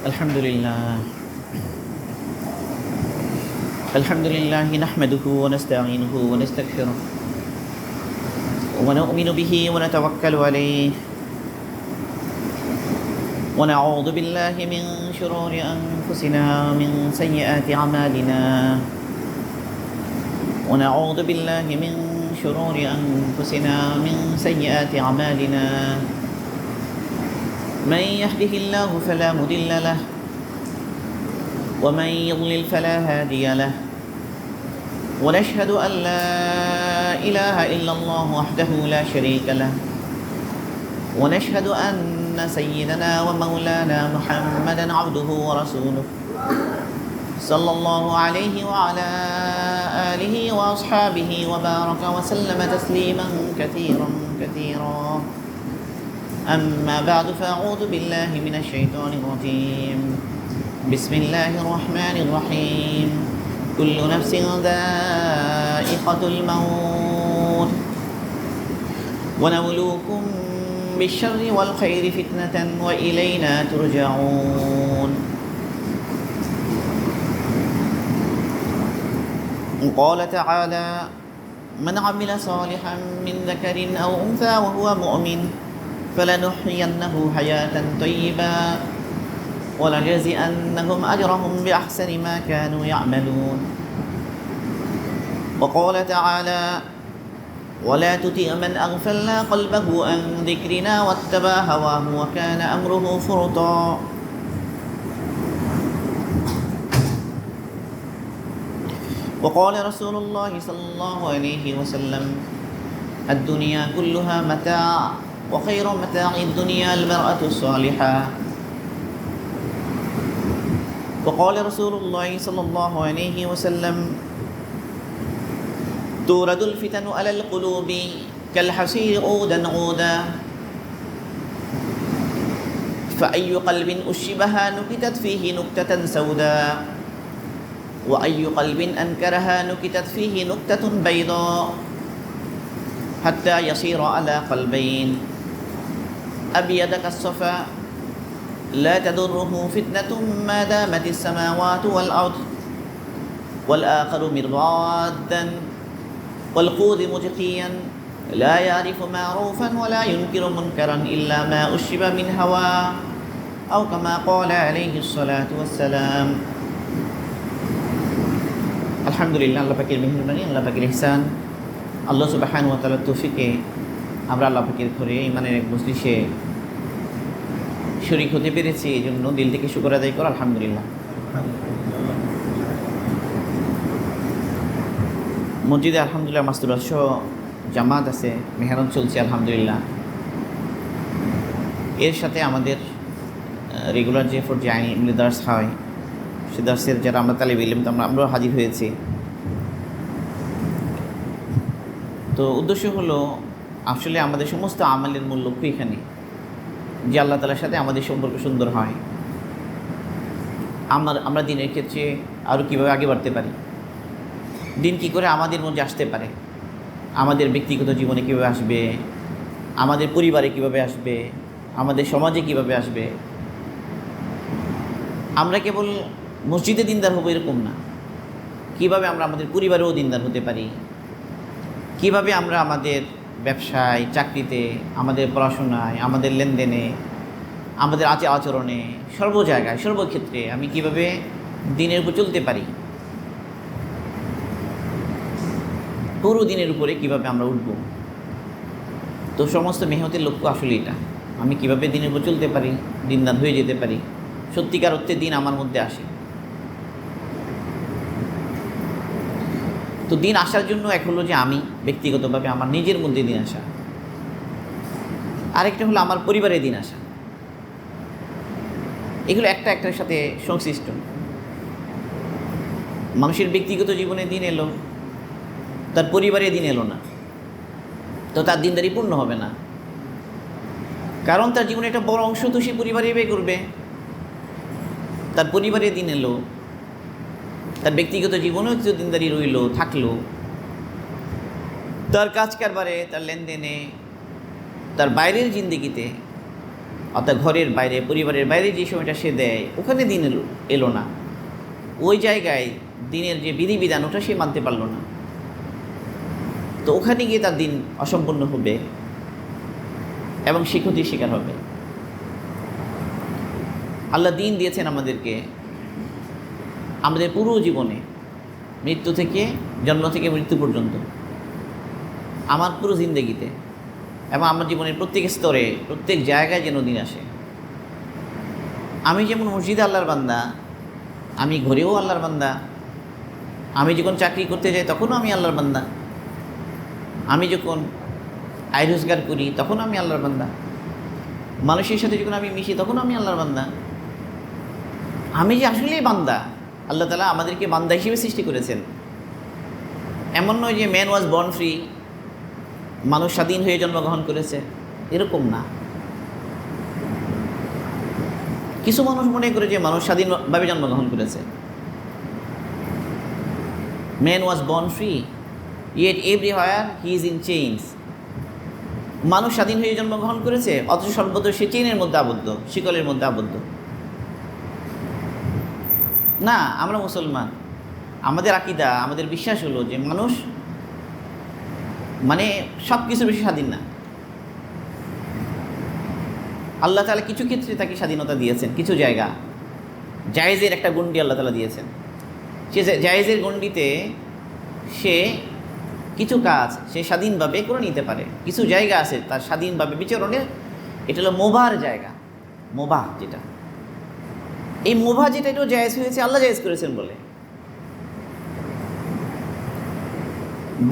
الحمد لله نحمده ونستعينه ونستغفره ونؤمن به ونتوكل عليه ونعوذ بالله من شرور أنفسنا ومن سيئات أعمالنا ونعوذ بالله من شرور أنفسنا ومن سيئات أعمالنا من يهده الله فلا مضل له ومن يضلل فلا هادي له ونشهد أن لا إله إلا الله وحده لا شريك له ونشهد أن سيدنا ومولانا محمدا عبده ورسوله صلى الله عليه وعلى آله وأصحابه وبارك وسلم تسليما كثيرا كثيرا أما بعد فأعوذ بالله من الشيطان الرجيم بسم الله الرحمن الرحيم كل نفس ذائقة الموت ونبلوكم بالشر والخير فتنة وإلينا ترجعون قال تعالى من عمل صالحا من ذكر أو أنثى وهو مؤمن فلنحيينه حياة طيبة ولنجزئنهم أجرهم بأحسن ما كانوا يعملون وقال تعالى ولا تطع من أغفلنا قلبه عن ذكرنا واتبع هواه وكان أمره فرطا وقال رسول الله صلى الله عليه وسلم الدنيا كلها متاع وخير متاع الدنيا المرأة الصالحة وقال رسول الله صلى الله عليه وسلم تورد الفتن على القلوب كالحصير عودا عودا فأي قلب أشبها نكتت فيه نكتة سوداء وأي قلب أنكرها نكتت فيه نكتة بيضاء حتى يصير على قلبين أبيض كالصفا لا تضره فتنة ما دامت السماوات والأرض والآخر مرضادا والقود متقيا لا يعرف معروفا ولا ينكر منكرا إلا ما أشرب من هواه أو كما قال عليه الصلاة والسلام الحمد لله আল্লাহ পাকের মেহেরবানি আল্লাহ পাকের ইহসান আল্লাহ সুবহানাহু ওয়া তাআলার তৌফিকে আমরা আল্লাহ পাকের ঘরে ইমানের এক মজলিসে শরীক হতে পেরেছি এই জন্য দিল থেকে শুকর আদায় করা আলহামদুলিল্লাহ। মসজিদে আলহামদুলিল্লাহ মাস্তুরাস জামাত আছে, মেহরান চলছে আলহামদুলিল্লাহ। এর সাথে আমাদের রেগুলার যে পর্যায়ে এমনি দার্স হয় সে দার্সের যারা আমরা তালিব ইলম আমরাও হাজির হয়েছি। তো উদ্দেশ্য হলো আসলে আমাদের সমস্ত আমলের মূল লক্ষ্য এখানে যে আল্লাহ তাআলার সাথে আমাদের সম্পর্ক সুন্দর হয়, আমরা দিনের ক্ষেত্রে আরও কীভাবে আগে বাড়তে পারি, দিন কী করে আমাদের মধ্যে আসতে পারে, আমাদের ব্যক্তিগত জীবনে কীভাবে আসবে, আমাদের পরিবারে কীভাবে আসবে, আমাদের সমাজে কীভাবে আসবে। আমরা কেবল মসজিদে দিনদার হবো এরকম না, কীভাবে আমরা আমাদের পরিবারেও দিনদার হতে পারি, কীভাবে আমরা আমাদের ব্যবসায়, চাকরিতে, আমাদের পড়াশোনায়, আমাদের লেনদেনে, আমাদের আচরণে, সর্ব জায়গায়, সর্বক্ষেত্রে আমি কীভাবে দিনের উপর চলতে পারি, পুরো দিনের উপরে কীভাবে আমরা উঠব। তো সমস্ত মেহনতের লক্ষ্য আসলে এটা, আমি কীভাবে দিনের উপর চলতে পারি, দিনদার হয়ে যেতে পারি, সত্যিকার অর্থে দিন আমার মধ্যে আসে। তো দিন আসার জন্য এক হলো যে আমি ব্যক্তিগতভাবে আমার নিজের মধ্যে দিন আসা, আরেকটা হলো আমার পরিবারে দিন আসা। এগুলো একটা একটার সাথে সংশ্লিষ্ট। মানুষের ব্যক্তিগত জীবনে দিন এলো, তার পরিবারে দিন এলো না, তো তার দিনদারি পূর্ণ হবে না। কারণ তার জীবনে একটা বড় অংশ তো সে পরিবারে ব্যয় করবে। তার পরিবারে দিন এলো, তার ব্যক্তিগত জীবনেও কিছু দিনদারি রইল, থাকলো, তার কাজ কারবারে, তার লেনদেনে, তার বাইরের জিন্দেগিতে অর্থাৎ ঘরের বাইরে, পরিবারের বাইরে যে সময়টা সে দেয়, ওখানে দিন এলো না, ওই জায়গায় দিনের যে বিধিবিধান ওটা সে মানতে পারলো না, তো ওখানে গিয়ে তার দিন অসম্পূর্ণ হবে এবং সে ক্ষতির শিকার হবে। আল্লাহ দিন দিয়েছেন আমাদেরকে আমাদের পুরো জীবনে, মৃত্যু থেকে, জন্ম থেকে মৃত্যু পর্যন্ত, আমার পুরো জিন্দেগিতে, এবং আমার জীবনের প্রত্যেক স্তরে, প্রত্যেক জায়গায় যেন দিন আসে। আমি যেমন মসজিদে আল্লাহর বান্দা, আমি ঘরেও আল্লাহর বান্দা, আমি যখন চাকরি করতে যাই তখনও আমি আল্লাহর বান্দা, আমি যখন আয় রোজগার করি তখন আমি আল্লাহর বান্দা, মানুষের সাথে যখন আমি মিশি তখন আমি আল্লাহর বান্দা। আমি যে আসলেই বান্দা, আল্লাহ তাআলা আমাদেরকে বান্দা হিসেবে সৃষ্টি করেছেন। এমন নয় যে ম্যান ওয়াজ বর্ন ফ্রি, মানুষ স্বাধীন হয়ে জন্মগ্রহণ করেছে, এরকম না। কিছু মানুষ মনে করে যে মানুষ স্বাধীনভাবে জন্মগ্রহণ করেছে। Man was born free, yet everywhere he is in chains. মানুষ স্বাধীন হয়ে জন্মগ্রহণ করেছে, অথচ সর্বত্র সে চেইনের মধ্যে আবদ্ধ, শিকলের মধ্যে আবদ্ধ। না, আমরা মুসলমান, আমাদের আকীদা, আমাদের বিশ্বাস হলো যে মানুষ মানে সব কিছু বেশি স্বাধীন না। আল্লাহ তাআলা কিছু ক্ষেত্রে তাকে স্বাধীনতা দিয়েছেন, কিছু জায়গা, জায়েজের একটা গণ্ডি আল্লাহ তাআলা দিয়েছেন। সে জায়েজের গণ্ডিতে সে কিছু কাজ সে স্বাধীনভাবে করে নিতে পারে। কিছু জায়গা আছে তার স্বাধীনভাবে বিচরণের, এটা হলো মোবাহর জায়গা। মোবাহ যেটা, এই মোবাহ যেটা, এটাও জায়েজ হয়েছে, আল্লাহ জায়েজ করেছেন বলে।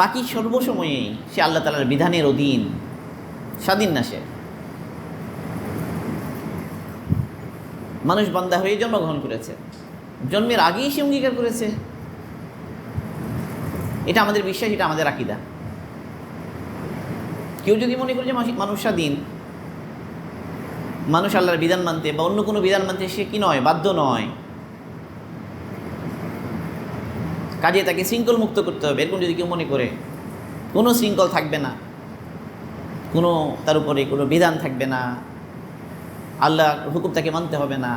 বাকি সর্বসময়েই সে আল্লাহ তাআলার বিধানের অধীন, স্বাধীন না সে। মানুষ বান্দা হয়ে জন্মগ্রহণ করেছে, জন্মের আগেই সে অঙ্গীকার করেছে, এটা আমাদের বিশ্বাস, এটা আমাদের আকীদা। কেউ যদি মনে করে যে মানুষ স্বাধীন, মানুষ আল্লাহর বিধান মানতে বা অন্য কোনো বিধান মানতে সে কি নয়, বাধ্য নয়, কাজে তাকে শৃঙ্খল মুক্ত করতে হবে, এরকম যদি কেউ মনে করে, কোনো শৃঙ্খল থাকবে না, কোনো তার উপরে কোনো বিধান থাকবে না, আল্লাহর হুকুম তাকে মানতে হবে না,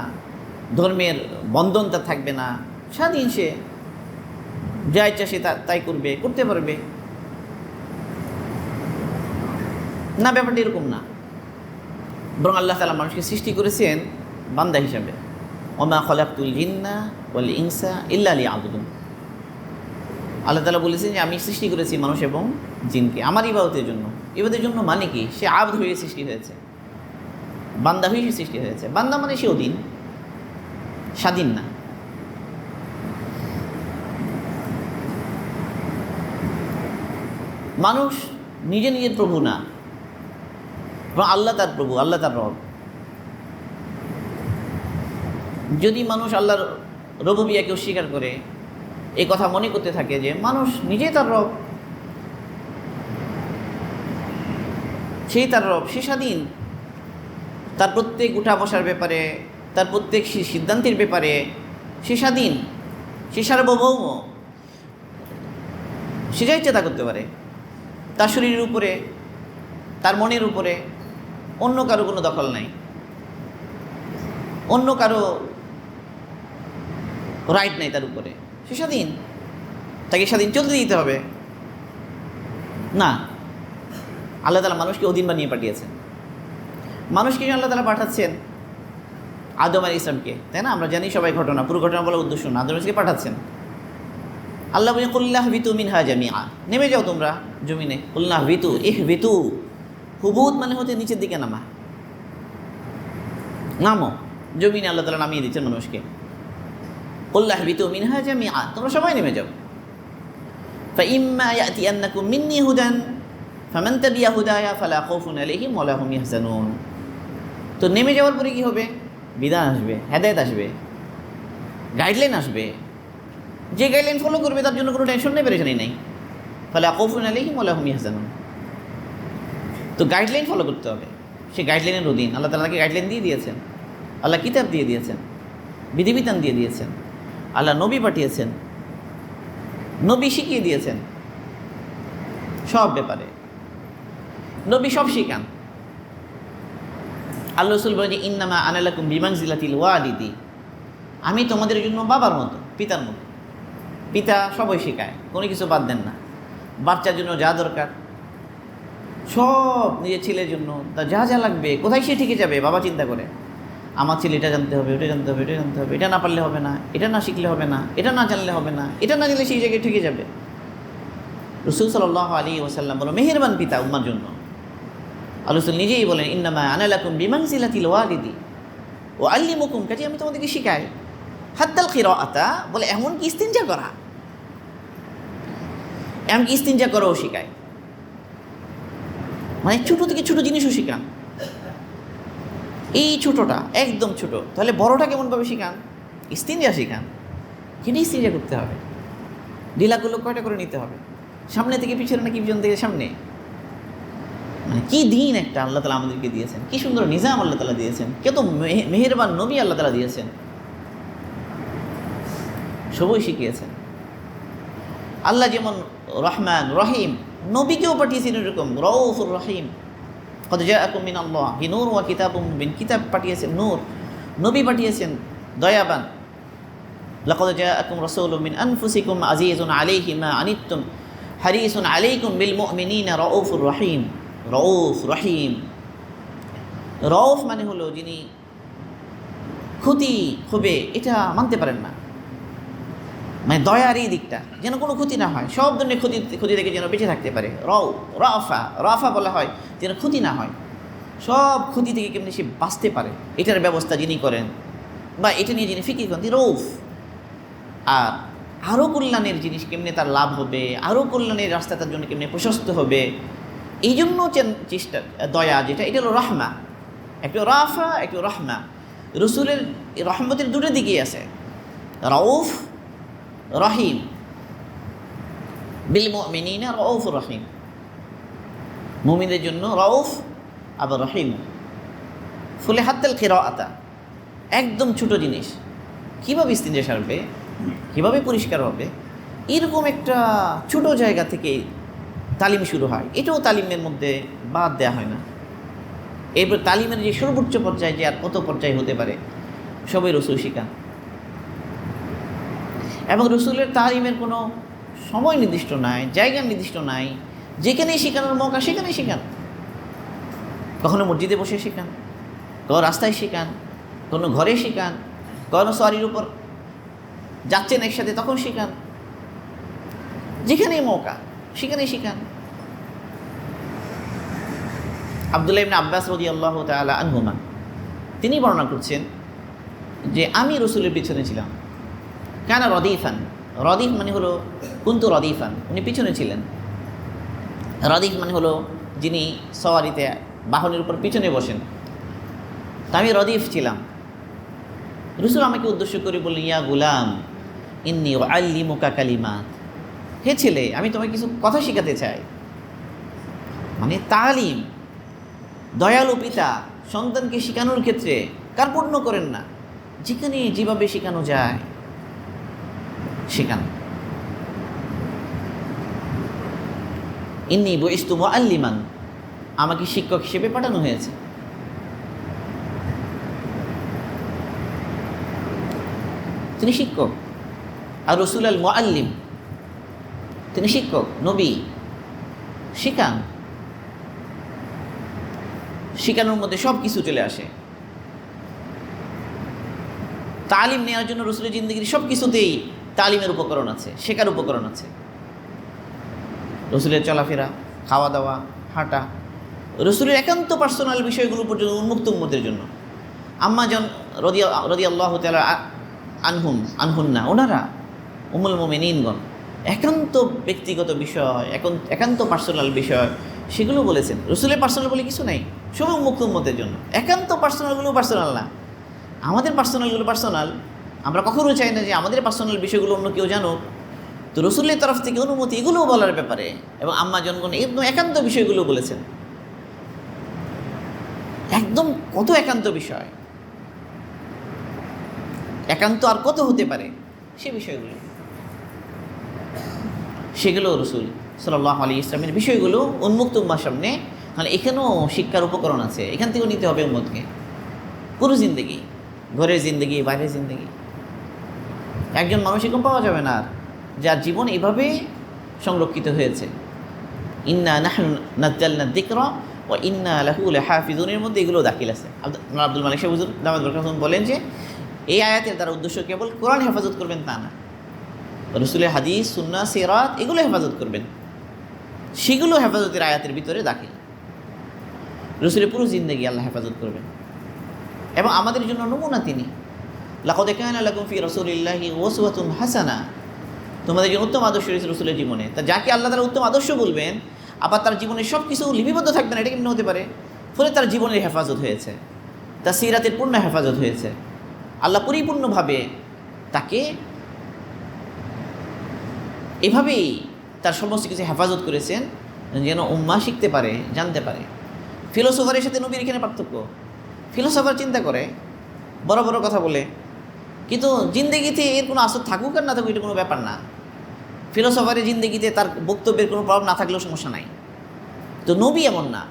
ধর্মের বন্ধন তার থাকবে না, স্বাধীন সে, যা ইচ্ছা সে তাই করবে, করতে পারবে না, ব্যাপারটা এরকম না। বরং আল্লাহ তাআলা মানুষকে সৃষ্টি করেছেন বান্দা হিসাবে। ওমা খলাকতুল জিন্না ওয়াল ইনসা ইল্লা লিয়াবুদুন। আল্লাহ তাআলা বলেছেন যে আমি সৃষ্টি করেছি মানুষ এবং জিনকে আমার ইবাদতের জন্য। ইবাদতের জন্য মানে কি? সে আবদ হয়ে সৃষ্টি হয়েছে, বান্দা হয়ে সৃষ্টি হয়েছে। বান্দা মানে সে অধীন, স্বাধীন না। মানুষ নিজে নিজের প্রভু না, এবং আল্লাহ তার প্রভু, আল্লাহ তার রব। যদি মানুষ আল্লাহর রবুবিয়াকে অস্বীকার করে, এই কথা মনে করতে থাকে যে মানুষ নিজেই তার রব, সেই তার রব, সে স্বাধীন, তার প্রত্যেক উঠা বসার ব্যাপারে, তার প্রত্যেক সিদ্ধান্তের ব্যাপারে সে স্বাধীন, সে সার্বভৌম, সে যা ইচ্ছা তা করতে পারে। তার শরীরের উপরে, তার মনের উপরে অন্য কারো কোনো দখল নাই, অন্য কারো রাইট নাই তার উপরে। সে স্বাধীন, তাকে স্বাধীন চলতে দিতে হবে না। আল্লাহ তাআলা মানুষকে অধীন বানিয়ে পাঠিয়েছেন। মানুষকে আল্লাহ তাআলা পাঠাচ্ছেন আদম আলাইহিস ইসলামকে, তাই না? আমরা জানি সবাই ঘটনা, পুরো ঘটনা বলার উদ্দেশ্য না। আদম আলাইহিসকে পাঠাচ্ছেন, আল্লাহ বলেন কুল্লাহ বিতু মিনহা জামিআ, নেমে যাও তোমরা জমিনে। কুল্লাহ বিতু, বিতু, হুবুত মানে হচ্ছে নিচের দিকে নামা, নামো জমিনে। আল্লাহ তাআলা নামিয়ে দিচ্ছেন মানুষকে। কুল্লাহ বিতু মিনহা জামিআ, তোমরা সবাই নেমে যাও। ফাইম্মা ইয়াতিয়ান্নাকুম মিন্নী হুদান ফামান তাবিআ হুদায়া ফালা খাউফুন আলাইহিম ওয়ালা হুম ইয়াহজানুন। তো নেমে যাওয়ার পরে কী হবে? বিধান আসবে, হেদায়েত আসবে, গাইডলাইন আসবে। যে গাইডলাইন ফলো করবে তার জন্য কোনো টেনশন নেই, পেরেশানি নেই। ফালা খাউফুন আলাইহিম ওয়ালা হুম ইয়াহজানুন। তো গাইডলাইন ফলো করতে হবে, সেই গাইডলাইনের অধীন। আল্লাহ তাআলাকে গাইডলাইন দিয়ে দিয়েছেন, আল্লাহ কিতাব দিয়ে দিয়েছেন, বিধিবিধান দিয়ে দিয়েছেন, আল্লাহ নবী পাঠিয়েছেন, নবী শিখিয়ে দিয়েছেন সব ব্যাপারে। নবী সব শিখান, আল্লাহ রাসূল বলেন যে ইন্নামা আনা লাকুম বিমানজিলাতিল ওয়ালিদি, আমি তোমাদের জন্য বাবার মতো, পিতার মতো। পিতা সবই শেখায়, কোনো কিছু বাদ দেন না। বাচ্চার জন্য যা দরকার সব নিজের ছেলের জন্য তার যা যা লাগবে, কোথায় সে ঠিকে যাবে বাবা চিন্তা করে, আমার ছেলে এটা জানতে হবে, ওটা জানতে হবে, এটা জানতে হবে, এটা না পারলে হবে না, এটা না শিখলে হবে না, এটা না জানলে হবে না, এটা না জানলে সেই জায়গায় ঠিকে যাবে। রাসূল সাল্লাল্লাহু আলাইহি ওয়াসাল্লাম বলো মেহেরবান পিতা উম্মার জন্য। আল্লাহ রাসূল নিজেই বলেন ইন্নামা আনা লাকুম বিমানজিলাতিল ওয়ালিদি ওয়া আল্লিমুকুম, কাজে আমি তোমাদেরকে শিখাই হাত্তাল কিরাআতা, বলে এমনকি ইস্তিনজা করা, এমনকি ইস্তিনজা করাও শিখায়। মানে ছোটো থেকে ছোটো জিনিসও শিখান। এই ছোটোটা একদম ছোটো, তাহলে বড়টা কেমনভাবে শিখান? ইস্তিনজা শিখান। কিন্তু ইস্তিনজা করতে হবে, ঢিলাগুলো কয়টা করে নিতে হবে, সামনে থেকে পিছনে নাকি পিছন থেকে সামনে। মানে কী দিন একটা আল্লাহ তালা আমাদেরকে দিয়েছেন, কী সুন্দর নিজাম আল্লাহ তালা দিয়েছেন, কত মেহেরবান নবী আল্লাহ তালা দিয়েছেন, সবই শিখিয়েছেন। আল্লাহ যেমন রহমান রহিম, নবীকেও পাঠিয়েছেন এরকম রউফুর রহিম। কদ জাআকুম মিনাল্লাহি নূরুন ওয়া কিতাবুম মুবিন, কিতাব পাঠিয়েছেন নূর, নবী পাঠিয়েছেন দয়াবান। লাকাদ জাআকুম রাসূলুম মিন আনফুসিকুম আজিজুন আলাইহি মা আনিতুম হারিসুন আলাইকুম বিল মুমিনিনা রউফুর রহিম। রউফ রহিম, রউফ মানে হলো যিনি ক্ষতি হবে এটা মানতে পারেন না, মানে দয়ার এই দিকটা যেন কোনো ক্ষতি না হয়, সব ধরনের ক্ষতি থেকে যেন বেঁচে থাকতে পারে। রাফা, রাফা বলা হয় যেন ক্ষতি না হয়, সব ক্ষতি থেকে কেমনি সে বাঁচতে পারে এটার ব্যবস্থা যিনি করেন, বা এটা নিয়ে যিনি ফিকির করেন, তিনি রউফ। আর আরও কল্যাণের জিনিস কেমনে তার লাভ হবে, আরও কল্যাণের রাস্তা তার জন্য কেমনে প্রশস্ত হবে, এই জন্য চেষ্টা দয়া যেটা, এটা হলো রহমা। একটু রাফা একটু রহমা। রসুলের রহমতের দুটো দিকেই আছে, রউফ রহিম। বিল মুমিনিনা রউফুর রহিম, মুমিনদের জন্য রউফ আবার রহিম। ফলে হাত্তাল কিরাআতা, একদম ছোটো জিনিস কীভাবে ইস্তিনজা সারবে, কীভাবে পরিষ্কার হবে, এরকম একটা ছোটো জায়গা থেকে তালিম শুরু হয়। এটাও তালিমের মধ্যে বাদ দেওয়া হয় না। এরপর তালিমের যে সর্বোচ্চ পর্যায়ে যে আর কত পর্যায়ে হতে পারে সবই রসুল শিখান। এবং রসুলের তালিমের কোনো সময় নির্দিষ্ট নাই, জায়গা নির্দিষ্ট নাই, যেখানেই শেখানোর মৌকা সেখানেই শেখান। কখনো মসজিদে বসে শেখান, কখনো রাস্তায় শেখান, কোনো ঘরে শেখান, কখনো সওয়ারির উপর যাচ্ছেন একসাথে তখন শেখান, যেখানেই মৌকা সেখানেই শেখান। আব্দুল্লাহ ইবনে আব্বাস রাদিয়াল্লাহু তাআলা আনহুমা তিনি বর্ণনা করছেন যে আমি রসুলের পিছনে ছিলাম। কানা রদিফান, রদিফ মানে হলো কুন্তু রদিফান, উনি পিছনে ছিলেন। রদিফ মানে হলো যিনি সওয়ারিতে বাহনের উপর পিছনে বসেন, তা আমি রদিফ ছিলাম। রসুল আমাকে উদ্দেশ্য করে বললেন ইয়া গুলাম ইন্নী উআল্লিমুকা কালিমাত, হে ছেলে আমি তোমাকে কিছু কথা শেখাতে চাই। মানে তালিম, দয়ালু পিতা সন্তানকে শেখানোর ক্ষেত্রে কার্পণ্য করেন না, যেখানে যেভাবে শেখানো যায় শেখান। ইন্নী বুইস্তু মুআল্লিমান, আমাকে শিক্ষক হিসেবে পাঠানো হয়েছে। তিনি শিক্ষক, আর রসুল আল মুআল্লিম, তিনি শিক্ষক নবী, শিখান। শিখানোর মধ্যে সব কিছু চলে আসে। তালিম নেওয়ার জন্য রসুলের জিন্দগির সব কিছুতেই তালিমের উপকরণ আছে, শেখার উপকরণ আছে। রসুলের চলাফেরা, খাওয়া দাওয়া, হাঁটা, রসুলের একান্ত পার্সোনাল বিষয়গুলো পর্যন্ত উন্মুক্ত উম্মতের জন্য। আম্মা জন রাদিয়াল্লাহু তাআলা আনহুন্না, ওনারা উম্মুল মুমিনিনগণ একান্ত ব্যক্তিগত বিষয়, একান্ত পার্সোনাল বিষয় সেগুলো বলেছেন। রসুলের পার্সোনাল বলে কিছু নাই, সব উন্মুক্ত উম্মতের জন্য। একান্ত পার্সোনালগুলো পার্সোনাল না, আমাদের পার্সোনালগুলো পার্সোনাল। আমরা কখনো চাই না যে আমাদের পার্সোনাল বিষয়গুলো অন্য কেউ জানুক। তো রসুলের তরফ থেকে অনুমতি এগুলোও বলার ব্যাপারে, এবং আম্মা জনগণ একদম একান্ত বিষয়গুলো বলেছেন। একদম কত একান্ত বিষয়, একান্ত আর কত হতে পারে সে বিষয়গুলো, সেগুলো রসুল সাল্লাল্লাহু আলাইহি ওয়াসাল্লামের বিষয়গুলো উন্মুক্ত উম্মার সামনে। তাহলে এখানেও শিক্ষার উপকরণ আছে, এখান থেকেও নিতে হবে উম্মতকে। পুরো জিন্দগি, ঘরের জিন্দগি, বাইরের জিন্দগি। একজন মানুষ এরকম পাওয়া যাবে না আর যার জীবন এভাবে সংরক্ষিত হয়েছে। ইন্না নাহনু নাজ্জালনা যিকরা ওয়া ইন্না লাহু লাহাফিজুন, এর মধ্যে এগুলো দাখিল আছে। আব্দুল মালিক সাহেব হুজুর দামাত বরকাতুহু বলেন যে এই আয়াতের দ্বারা উদ্দেশ্য কেবল কোরআন হেফাজত করবেন তা না, রসুলের হাদিস, সুন্নাহ, সিরাত এগুলো হেফাজত করবেন, সেগুলো হেফাজতের আয়াতের ভিতরে দাখিল। রসুলের পুরো জিন্দগি আল্লাহ হেফাজত করবেন এবং আমাদের জন্য নমুনা তিনি। লাকাদ কানা লাকুম ফি রাসূলিল্লাহি উসওয়াতুন হাসানা, তোমাদের জন্য উত্তম আদর্শ রয়েছে রসুলের জীবনে। তা যাকে আল্লাহ তাআলা উত্তম আদর্শ বলবেন, আবার তার জীবনে সব কিছু লিপিবদ্ধ থাকবে না, এটা কেমন হতে পারে? ফলে তার জীবনের হেফাজত হয়েছে, তার সিরাতের পূর্ণ হেফাজত হয়েছে। আল্লাহ পরিপূর্ণভাবে তাকে এভাবেই তার সমস্ত কিছু হেফাজত করেছেন যেন উম্মাহ শিখতে পারে, জানতে পারে। ফিলোসফারের সাথে নবীর এখানে পার্থক্য। ফিলোসফার চিন্তা করে, বড় বড় কথা বলে, কিন্তু জিন্দেগিতে এর কোনো আসর থাকুক আর না থাকুক এটা কোনো ব্যাপার না। ফিলোসফারের জিন্দেগিতে তার বক্তব্যের কোনো প্রভাব না থাকলেও সমস্যা নাই। তো নবী এমন না,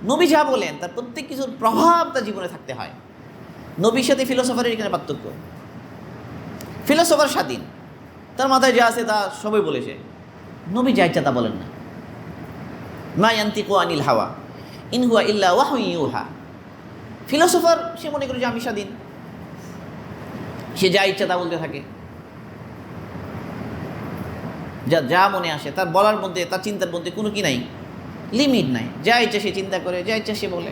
নবী যা বলেন তার প্রত্যেক কিছুর প্রভাব তার জীবনে থাকতে হয়। নবীর সাথে ফিলোসফারের এখানে পার্থক্য। ফিলোসফার স্বাধীন, তার মাথায় যা আছে তা সবাই বলেছে। নবী যা ইচ্ছা তা বলেন না। মা ইয়ান্তিকু আনিল হাওয়া ইন হুয়া ইল্লা ওয়াহয়ুন ইউহা। ফিলোসফার সে মনে করে যে আমি স্বাধীন, সে যা ইচ্ছা তা বলতে থাকে, যা যা মনে আসে তার বলার মধ্যে, তার চিন্তার মধ্যে কোনো কি নাই, লিমিট নাই। যা ইচ্ছা সে চিন্তা করে, যা ইচ্ছা সে বলে।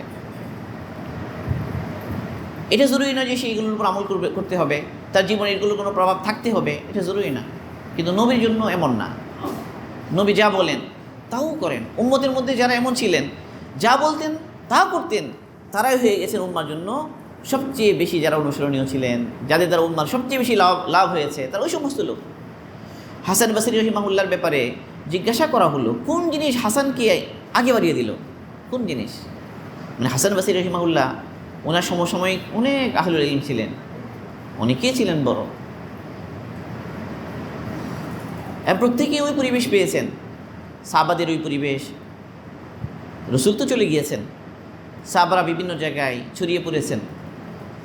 এটা জরুরি না যে সে এগুলোর উপর আমল করতে হবে, তার জীবনে এগুলোর কোনো প্রভাব থাকতে হবে, এটা জরুরি না। কিন্তু নবীর জন্য এমন না, নবী যা বলেন তাও করেন। উম্মতের মধ্যে যারা এমন ছিলেন, যা বলতেন তা করতেন, তারাই হয়ে গেছেন উম্মার জন্য সবচেয়ে বেশি যারা অনুসরণীয় ছিলেন, যাদের দ্বারা উম্মার সবচেয়ে বেশি লাভ হয়েছে, তারা ওই সমস্ত লোক। হাসান বসরি রহিমাহুল্লাহর ব্যাপারে জিজ্ঞাসা করা হলো, কোন জিনিস হাসানকে আগে বাড়িয়ে দিল? কোন জিনিস? মানে হাসান বসরি রহিমাহুল্লাহ ওনার সমসাময়িক অনেক আহলুল ইলম ছিলেন, অনেকেই ছিলেন বড়, প্রত্যেকেই ওই পরিবেশ পেয়েছেন, সাহাবাদের ওই পরিবেশ। রসুল তো চলে গিয়েছেন, সাহাবারা বিভিন্ন জায়গায় ছড়িয়ে পড়েছেন,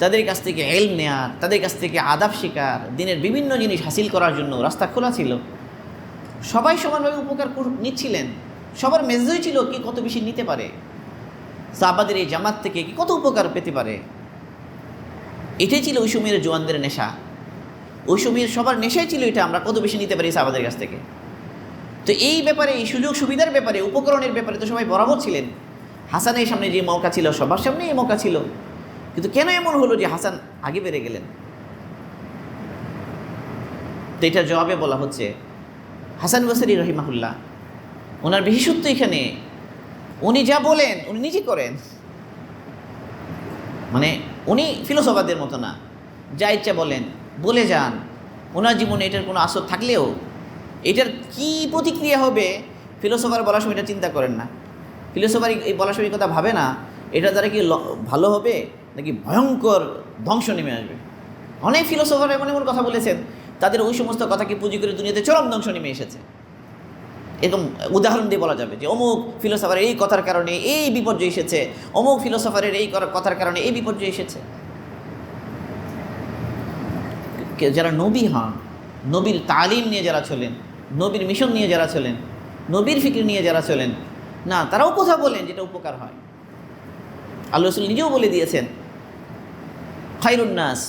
তাদের কাছ থেকে ইলম নেয়ার, তাদের কাছ থেকে আদাব শেখার, দিনের বিভিন্ন জিনিস হাসিল করার জন্য রাস্তা খোলা ছিল। সবাই সমানভাবে উপকার নিচ্ছিলেন, সবার মেজাজই ছিল কি কত বেশি নিতে পারে, সাহাবাদের এই জামাত থেকে কি কত উপকার পেতে পারে। এটাই ছিল ওই সময়ের জওয়ানদের নেশা, ওই সময়ের সবার নেশাই ছিল এটা, আমরা কত বেশি নিতে পারি সাহাবাদের কাছ থেকে। তো এই ব্যাপারে, এই সুযোগ সুবিধার ব্যাপারে, উপকরণের ব্যাপারে তো সবাই বরাবর ছিলেন। হাসানের সামনে যে মৌকা ছিল, সবার সামনে এই মৌকা ছিল, কিন্তু কেন এমন হলো যে হাসান আগে বেড়ে গেলেন? তো এটার জবাবে বলা হচ্ছে, হাসান বসরি রহিমাহুল্লাহ ওনার বিশেষত্ব এখানে, উনি যা বলেন উনি নিজে করেন। মানে উনি ফিলোসফারদের মতো না, যা ইচ্ছা বলেন, বলে যান। ওনার জীবনে এটার কোনো আসর থাকলেও এটার কি প্রতিক্রিয়া হবে ফিলোসফার বলার সময় এটা চিন্তা করেন না। ফিলোসফার এই বলার সময় কথা ভাবে না এটা দ্বারা কি ভালো হবে নাকি ভয়ঙ্কর ধ্বংস নেমে আসবে। অনেক ফিলোসফার এমন এমন কথা বলেছেন, তাদের ওই সমস্ত কথাকে পুঁজি করে দুনিয়াতে চরম ধ্বংস নেমে এসেছে। এরকম উদাহরণ দিয়ে বলা যাবে যে অমুক ফিলোসফারের এই কথার কারণে এই বিপর্যয় এসেছে, অমুক ফিলোসফারের এই কথার কারণে এই বিপর্যয় এসেছে। যারা নবী হন, নবীর তালিম নিয়ে যারা চলেন, নবীর মিশন নিয়ে যারা চলেন, নবীর ফিকির নিয়ে যারা চলেন, না তারাও কথা বলেন যেটা উপকার হয়। আল্লাহ রাসূল নিজেও বলে দিয়েছেন, খায়রুন নাস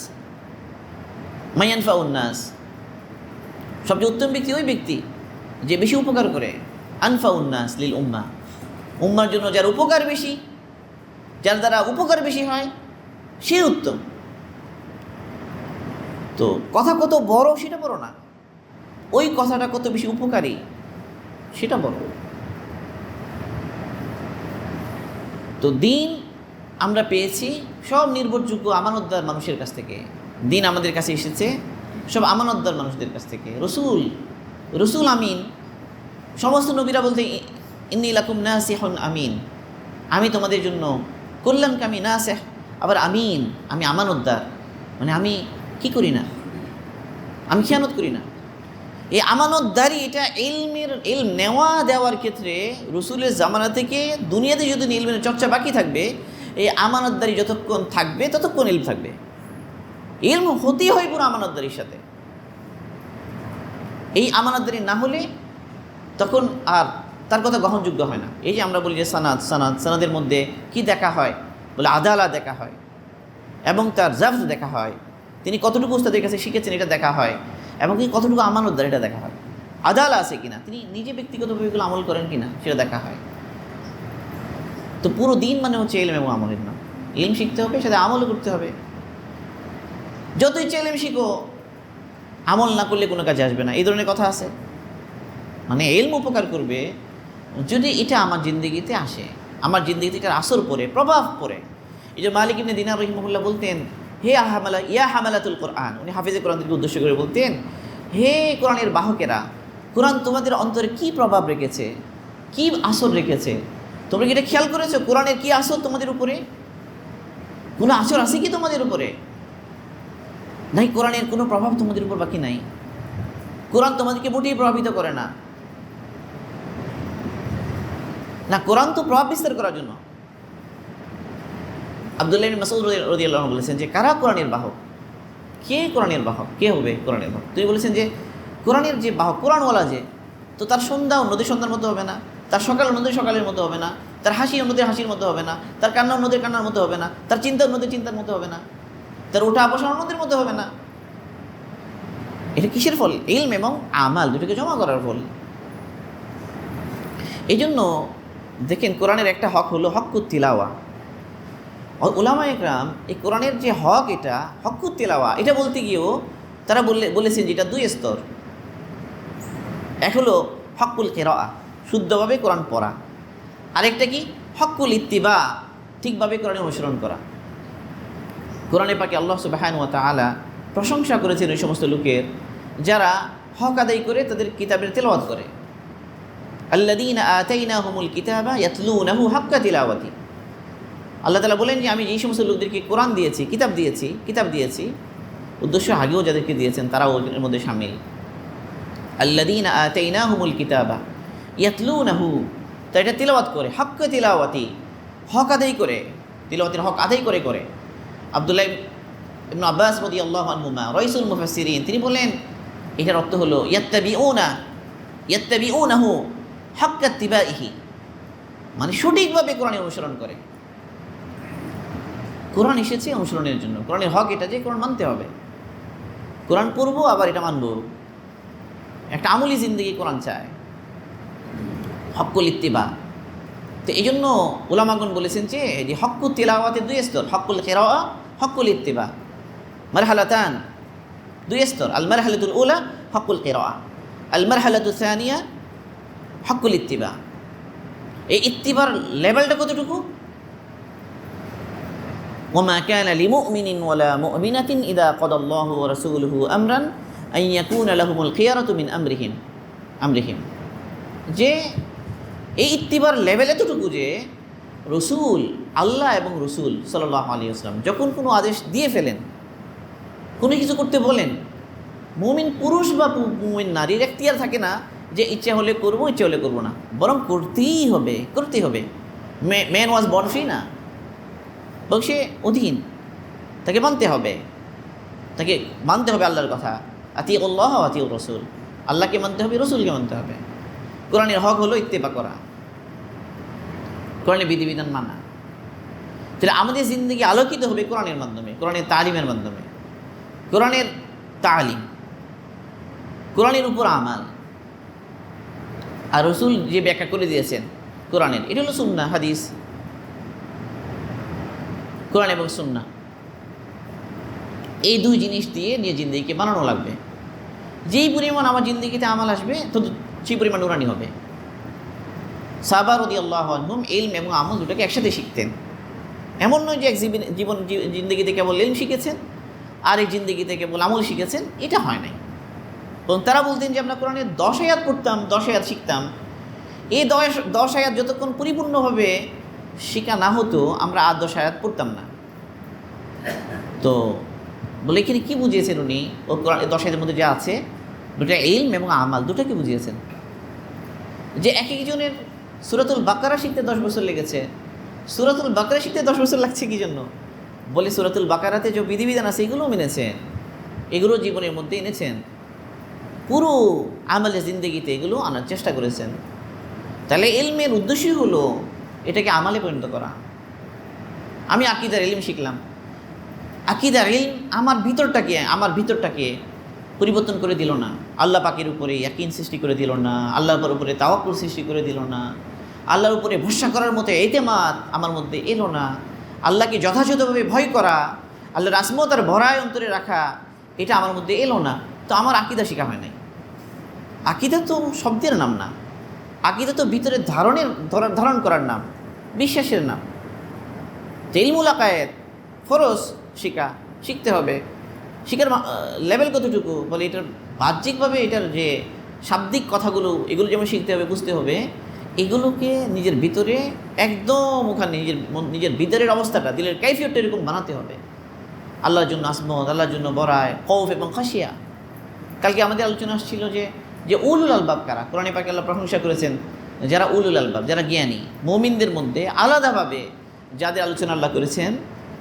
মান ইয়ানফাউন নাস, সবচেয়ে উত্তম ব্যক্তি ওই ব্যক্তি যে বেশি উপকার করে। আনফাউন নাস লিল উম্মাহ, উম্মার জন্য যার উপকার বেশি, যার দ্বারা উপকার বেশি হয় সে উত্তম। তো কথা কত বড় সেটা বড় না, ওই কথাটা কত বেশি উপকারী সেটা বড়। তো দিন আমরা পেয়েছি সব নির্ভরযোগ্য আমানতদার মানুষের কাছ থেকে, দিন আমাদের কাছে এসেছে সব আমানতদার মানুষদের কাছ থেকে। রসুল আমিন, সমস্ত নবীরা বলতে ইন্নী লাকুম নাসিহুন আমিন, আমি তোমাদের জন্য কল্যাণকামী নাসিহ, আবার আমিন, আমি আমানতদার, মানে আমি কি করি না, আমি খেয়ানত করি না। এই আমানতদারি এটা ইলম নেওয়া দেওয়ার ক্ষেত্রে রসুলের জামানা থেকে দুনিয়াতে যদি ইলমের চর্চা বাকি থাকবে, এই আমানতদারি যতক্ষণ থাকবে ততক্ষণ ইলম থাকবে। ইলম হতেই হয় পুরো আমানতদারির সাথে। এই আমানতদারি না হলে তখন আর তার কথা গ্রহণযোগ্য হয় না। এই যে আমরা বলি যে সানাদের মধ্যে কি দেখা হয়, বলে আদালা দেখা হয় এবং তার জাফজ দেখা হয়, তিনি কতটুকু উস্তাদের কাছে শিখেছেন এটা দেখা হয়, এবং কি কতটুকু আমানতদার এটা দেখা হয়, আদালা আছে কিনা, তিনি নিজে ব্যক্তিগতভাবে এগুলো আমল করেন কিনা সেটা দেখা হয়। তো পুরো দিন মানে হচ্ছে ইলম এবং আমলের নাম। ইলম শিখতে হবে, সাথে আমলও করতে হবে। যত ইচ্ছে ইলম শিখো, আমল না করলে কোনো কাজে আসবে না, এই ধরনের কথা আছে। মানে ইলম উপকার করবে যদি এটা আমার জিন্দগিতে আসে, আমার জিন্দগিতে এটার আসর পড়ে, প্রভাব পড়ে। এই যে মালিক ইবনে দিনার রহিমাহুল্লাহ বলতেন, হে ইয়া হামালাতুল কোরআন, উনি হাফিজে কোরআনকে উদ্দেশ্য করে বলতেন, হে কোরআনের বাহকেরা, কোরআন তোমাদের অন্তরে কি প্রভাব রেখেছে, কি আসর রেখেছে, তোমরা কি এটা খেয়াল করেছো? কোরআনের কি আসর তোমাদের উপরে? কোনো আসর আছে কি তোমাদের উপরে? নাই, কোরআনের কোনো প্রভাব তোমাদের উপর বাকি নাই। কোরআন তোমাদেরকে মোটেই প্রভাবিত করে না। না, কোরআন তো প্রভাব বিস্তার করার জন্য। আব্দুল্লাহ ইবনে মাসউদ রাদিয়াল্লাহু আনহু বলেছেন যে কারা কোরআনের বাহক? কে কোরআনের বাহক? কে হবে কোরআনের বাহক? তিনি বলেছেন যে কোরআনের যে বাহক, কোরআনওয়ালা যে, তো তার সন্ধ্যা অন্যদের সন্ধ্যার মতো হবে না, তার সকাল অন্যদের সকালের মতো হবে না, তার হাসি অন্যদের হাসির মতো হবে না, তার কান্না অন্যদের কান্নার মতো হবে না, তার চিন্তা অন্যদের চিন্তার মতো হবে না, তার ওঠা বসা অন্যদের মতো হবে না। এটা কিসের ফল? ইলম এবং আমাল দুটোকে জমা করার ফল। এই জন্য দেখেন, কোরআনের একটা হক হলো হক্কুত তিলাওয়া। উলামা ইকরাম এই কোরআনের যে হক, এটা হক্কুত তিলাওয়া, এটা বলতে গিয়েও তারা বলেছেন যে এটা দুই স্তর। এক হলো হক্কুল কিরাআহ, শুদ্ধভাবে কোরআন পড়া। আরেকটা কি? হক্কুল ইত্তিবা, ঠিকভাবে কোরআন অনুসরণ করা। কোরআনে পাকে আল্লাহ সুবহানাহু ওয়া তাআলা প্রশংসা করেছেন ওই সমস্ত লোকের যারা হক আদায় করে তাদের কিতাবের তেলাওয়াত করে। আল্লাযীনা আতাইনাহুমুল কিতাবা ইয়াতলুনাহু হাক্কা তিলাওয়াতি। আল্লাহ তাআলা বলেন যে আমি যেই সমস্ত লোকদেরকে কোরআন দিয়েছি, কিতাব দিয়েছি, উদ্দেশ্য আগেও যাদেরকে দিয়েছেন তারাও এর মধ্যে শামিল। আল্লাযীনা আতাইনাহুমুল কিতাবা ইয়াতলুনাহু, তো এটা তিলাওয়াত করে, হাক্কা তিলাওয়াতি, হক আদায় করে, তিলাওয়াতের হক আদায় করে করে। আব্দুল্লাহ ইবনে আব্বাস রাদিয়াল্লাহু আনহুমা রাইসুল মুফাসসিরিন, তিনি বলেন এটার অর্থ হলো ইয়াত্তাবিউনাহু হাক্কা ইত্তিবাইহি, মানে সঠিকভাবে কোরআন অনুসরণ করে। কোরআন এসেছে অনুসরণের জন্য। কোরআনের হক এটা যে কোরআন মানতে হবে, কোরআন পড়বো আবার এটা মানবো, একটা আমলি জিন্দেগি কোরআন চায়, হক্কুল ইত্তিবা। তো এই জন্য উলামাগণ বলেছেন যে হক্কুত তিলাওয়াতের দুই স্তর, হক্কুল কিরাআহ, হক্কুল ইত্তিবা, মারহালাতান, দুই স্তর। আল মারহালাতুল উলা হক্কুল কিরাআহ, আল মারহালাতুস সানিয়া হক্কুল ইত্তিবা। এই ইত্তিবার লেভেলটা কতটুকু? ওমা কানা লিমুমিনিন ওয়ালা মুমিনাতিন ইযা কাদাল্লাহু ওয়া রাসূলুহু আমরান আন ইয়াকুনা লাহুমুল খিয়ারাতু মিন আমরিহিম, যে এই ইত্তিবার লেভেল এতটুকু যে রসুল, আল্লাহ এবং রসুল সাল্লাল্লাহু আলাইহি ওয়াসাল্লাম যখন কোনো আদেশ দিয়ে ফেলেন, কোনো কিছু করতে বলেন, মুমিন পুরুষ বা মুমিন নারীর এখতিয়ার থাকে না যে ইচ্ছা হলে করবো, ইচ্ছা হলে করবো না, বরং করতেই হবে। ম্যান ওয়াজ বর্ন ফ্রি না, বরং সে অধীন, তাকে মানতে হবে আল্লাহর কথা। আতিউল্লাহ ওয়া আতিউর রাসূল, আল্লাহকে মানতে হবে, রসুলকে মানতে হবে। কোরআনের হক হলো ইত্তেবা করা, কোরআনের বিধিবিধান মানা। তাহলে আমাদের জিন্দগি আলোকিত হবে কোরআনের মাধ্যমে, কোরআনের তালিমের মাধ্যমে। কোরআনের তালিম, কোরআনের উপর আমাল, আর রসুল যে ব্যাখ্যা করে দিয়েছেন কোরআনের, এটা হলো সুন্নাহ, হাদিস। কোরআন এবং সুন্নাহ, এই দুই জিনিস দিয়ে নিয়ে জিন্দগিকে বানানো লাগবে। যেই পরিমাণ আমার জিন্দগিতে আমল আসবে তো সেই পরিমাণ নুরানি হবে। সাহাবা রাদিয়াল্লাহু আনহুম ইলম এবং আমল দুটোকে একসাথে শিখতেন। এমন নয় যে এক জিন্দগিতে কেবল ইলম শিখেছেন আর এই জিন্দগিতে কেবল আমল শিখেছেন, এটা হয় নাই। এবং তারা বলতেন যে আমরা কোরআনের 10 আয়াত পড়তাম, 10 আয়াত শিখতাম। এই 10 আয়াত যতক্ষণ পরিপূর্ণভাবে শেখা না হতো আমরা আর 10 আয়াত পড়তাম না। তো বলে এখানে কী বুঝিয়েছেন উনি? ও কোরআন 10 আয়াতের মধ্যে যা আছে দুটা ইলম এবং আমাল দুটাকে বুঝিয়েছেন। যে এক একজনের সূরাতুল বাকারা শিখতে 10 বছর লেগেছে, সূরাতুল বাকারা শিখতে 10 বছর লাগছে কি জন্য? বলে সূরাতুল বাকারাতে যে বিধিবিধান আছে এগুলোও মেনেছেন, এগুলো জীবনের মধ্যে এনেছেন, পুরো আমলে জিন্দেগিতে এগুলো আনার চেষ্টা করেছেন। তাহলে ইলমের উদ্দেশ্যই হলো এটাকে আমালে পরিণত করা। আমি আকীদার ইলম শিখলাম, আকীদার ইলম আমার ভিতরটাকে পরিবর্তন করে দিল না, আল্লাহ পাকের উপরে ইয়াকিন সৃষ্টি করে দিল না, আল্লাহর উপরে তাওয়াক্কুল সৃষ্টি করে দিল না, আল্লাহর উপরে ভরসা করার মতো এতেমাদ আমার মধ্যে এলো না, আল্লাহকে যথাযথভাবে ভয় করা, আল্লাহর আসমতার ভরায় অন্তরে রাখা, এটা আমার মধ্যে এলো না। তো আমার আকীদা শেখা হয় নাই। আকীদা তো শব্দের নাম না, আকীদা তো ভিতরে ধারণ করার নাম, বিশ্বাসের নাম। ইলমুল আকায়েদ ফরজ শিখতে হবে। শিখার লেভেল কতটুকু? বলে এটার বাহ্যিকভাবে এটার যে শাব্দিক কথাগুলো এগুলো যেমন শিখতে হবে, বুঝতে হবে, এগুলোকে নিজের ভিতরে একদম ওখানে নিজের ভিতরের অবস্থাটা, দিলের কাইফিয়তটা এরকম বানাতে হবে। আল্লাহর জন্য আসমত, আল্লাহর জন্য বরায়, খৌফ এবং খাশিয়া। কালকে আমাদের আলোচনা আসছিল যে উলুল আলবাব কারা। কোরআনে পাকে আল্লাহ প্রশংসা করেছেন যারা উলুল আলবাব, যারা জ্ঞানী। মুমিনদের মধ্যে আলাদাভাবে যাদের আলোচনা আল্লাহ করেছেন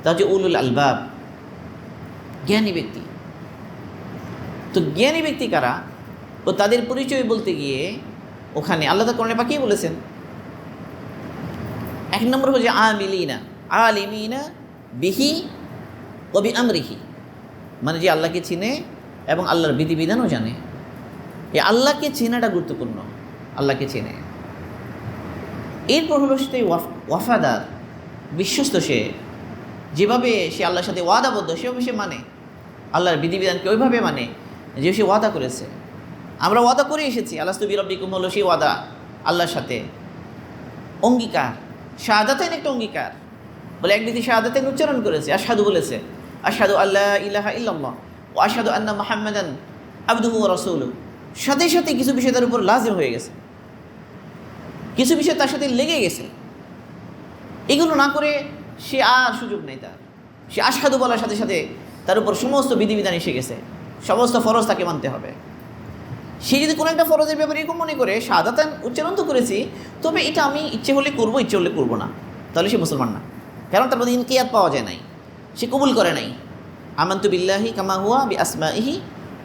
তা হচ্ছে উলুল আলবাব, জ্ঞানী ব্যক্তি। তো জ্ঞানী ব্যক্তি কারা ও তাদের পরিচয় বলতে গিয়ে ওখানে আল্লাহ তাআলা কোরআনে পাকেই বলেছেন, এক নম্বর হচ্ছে আলিমিনা বিহি ওয়া বিআমরিহি, মানে যে আল্লাহকে চিনে এবং আল্লাহর বিধিবিধানও জানে। এই আল্লাহকে চেনাটা গুরুত্বপূর্ণ, আল্লাহকে চেনে। এরপর হলো সে ওয়াফাদার, বিশ্বস্ত। সে যেভাবে সে আল্লাহর সাথে ওয়াদাবদ্ধ সেভাবে সে মানে, আল্লাহর বিধিবিধানকে ওইভাবে মানে যে সে ওয়াদা করেছে। আমরা ওয়াদা করে এসেছি, আলাস্তু বিরাব্বিকুম হলো সেই ওয়াদা আল্লাহর সাথে। অঙ্গীকার, শাহাদাতাইন একটা অঙ্গীকার। বলে এক ব্যক্তি শাহাদাতাইন উচ্চারণ করেছে, আশহাদু বলেছে, আশহাদু আল্লা ইলাহা ইল্লাল্লাহ ওয়া আশহাদু আন্না মুহাম্মাদান আবদুহু ওয়া রাসূলুহু। সাথে সাথে কিছু বিষয় তার উপর লাজিম হয়ে গেছে, কিছু বিষয় তার সাথে লেগে গেছে। এগুলো না করে সে আর সুযোগ নেই তার। সে আশহাদু বলার সাথে সাথে তার উপর সমস্ত বিধিবিধান এসে গেছে, সমস্ত ফরজ তাকে মানতে হবে। সে যদি কোনো একটা ফরজের ব্যাপারে এরকম মনে করে শাহাদাতান উচ্চারণ তো করেছি, তবে এটা আমি ইচ্ছে হলে করবো, ইচ্ছে হলে করবো না, তাহলে সে মুসলমান না। কারণ তার মধ্যে ইনকিয়াত পাওয়া যায় নাই, সে কবুল করে নাই। আমানতু বিল্লাহি কামা হুয়া বি আসমাইহি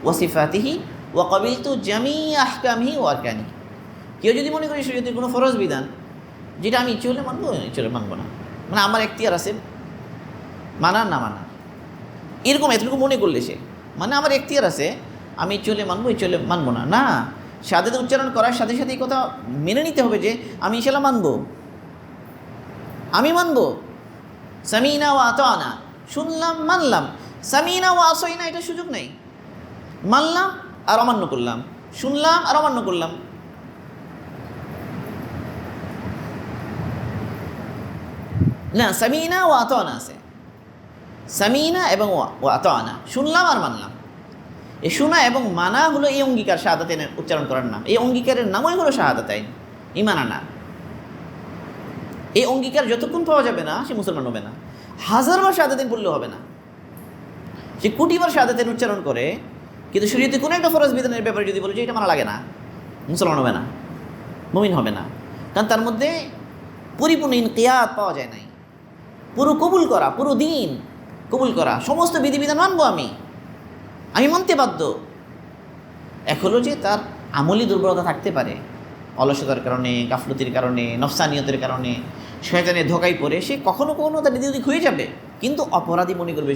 ওয়া সিফাতিহি ওয়া কাবিলতু জামিআ আহকামিহি ওয়া আরকানিহি। কেউ যদি মনে করে শরীয়তের কোনো ফরজ বিধান যেটা আমি ইচ্ছে হলে মানবো, ইচ্ছে হলে মানবো না, মানে আমার এখতিয়ার আছে মানার না মানার, এতটুকু মনে করলে সে মানে আমার এখতিয়ার আছে, আমি ইচ্ছে হলে মানবো, ইচ্ছে হলে মানবো না। না, শাহাদাত উচ্চারণ করার সাথে সাথে এই কথা মেনে নিতে হবে যে আমি ইনশাআল্লাহ মানবো, আমি মানবো। সামিনা ওয়া আতানা, শুনলাম মানলাম। সামিনা ওয়া আসাইনা এটা সুযোগ নেই। মানলাম আর অমান্য করলাম, শুনলাম আর অমান্য করলাম। না, সামিনা ওয়া আতানা আছে, সামিনা এবং ওয়া আতানা, শুনলাম আর মানলাম। এই শোনা এবং মানা হলো এই অঙ্গীকার, শাহাদাতাইনের উচ্চারণ করার নাম। এই অঙ্গীকারের নামই হলো শাহাদাতাইন, ঈমান আনা। এই অঙ্গীকার যতক্ষণ পাওয়া যাবে না সে মুসলমান হবে না। হাজারবার শাহাদাতাইন পড়লেও হবে না। সে কোটিবার শাহাদাতাইন উচ্চারণ করে, কিন্তু শরীয়তে কোনো একটা ফরজ বিধানের ব্যাপারে যদি বলে যে এটা মানা লাগে না, মুসলমান হবে না, মুমিন হবে না। কারণ তার মধ্যে পরিপূর্ণ ইনকিয়াত পাওয়া যায় নাই। পুরো কবুল করা, পুরো দিন কবুল করা, সমস্ত বিধিবিধান মানবো আমি মানতে বাধ্য। এক হলো যে তার আমলি দুর্বলতা থাকতে পারে, অলসতার কারণে, গাফলতির কারণে, নফসানিয়তের কারণে, শয়তানের ধোকায় পড়ে সে কখনো কখনো তার দিক হয়ে যাবে, কিন্তু অপরাধী মনে করবে।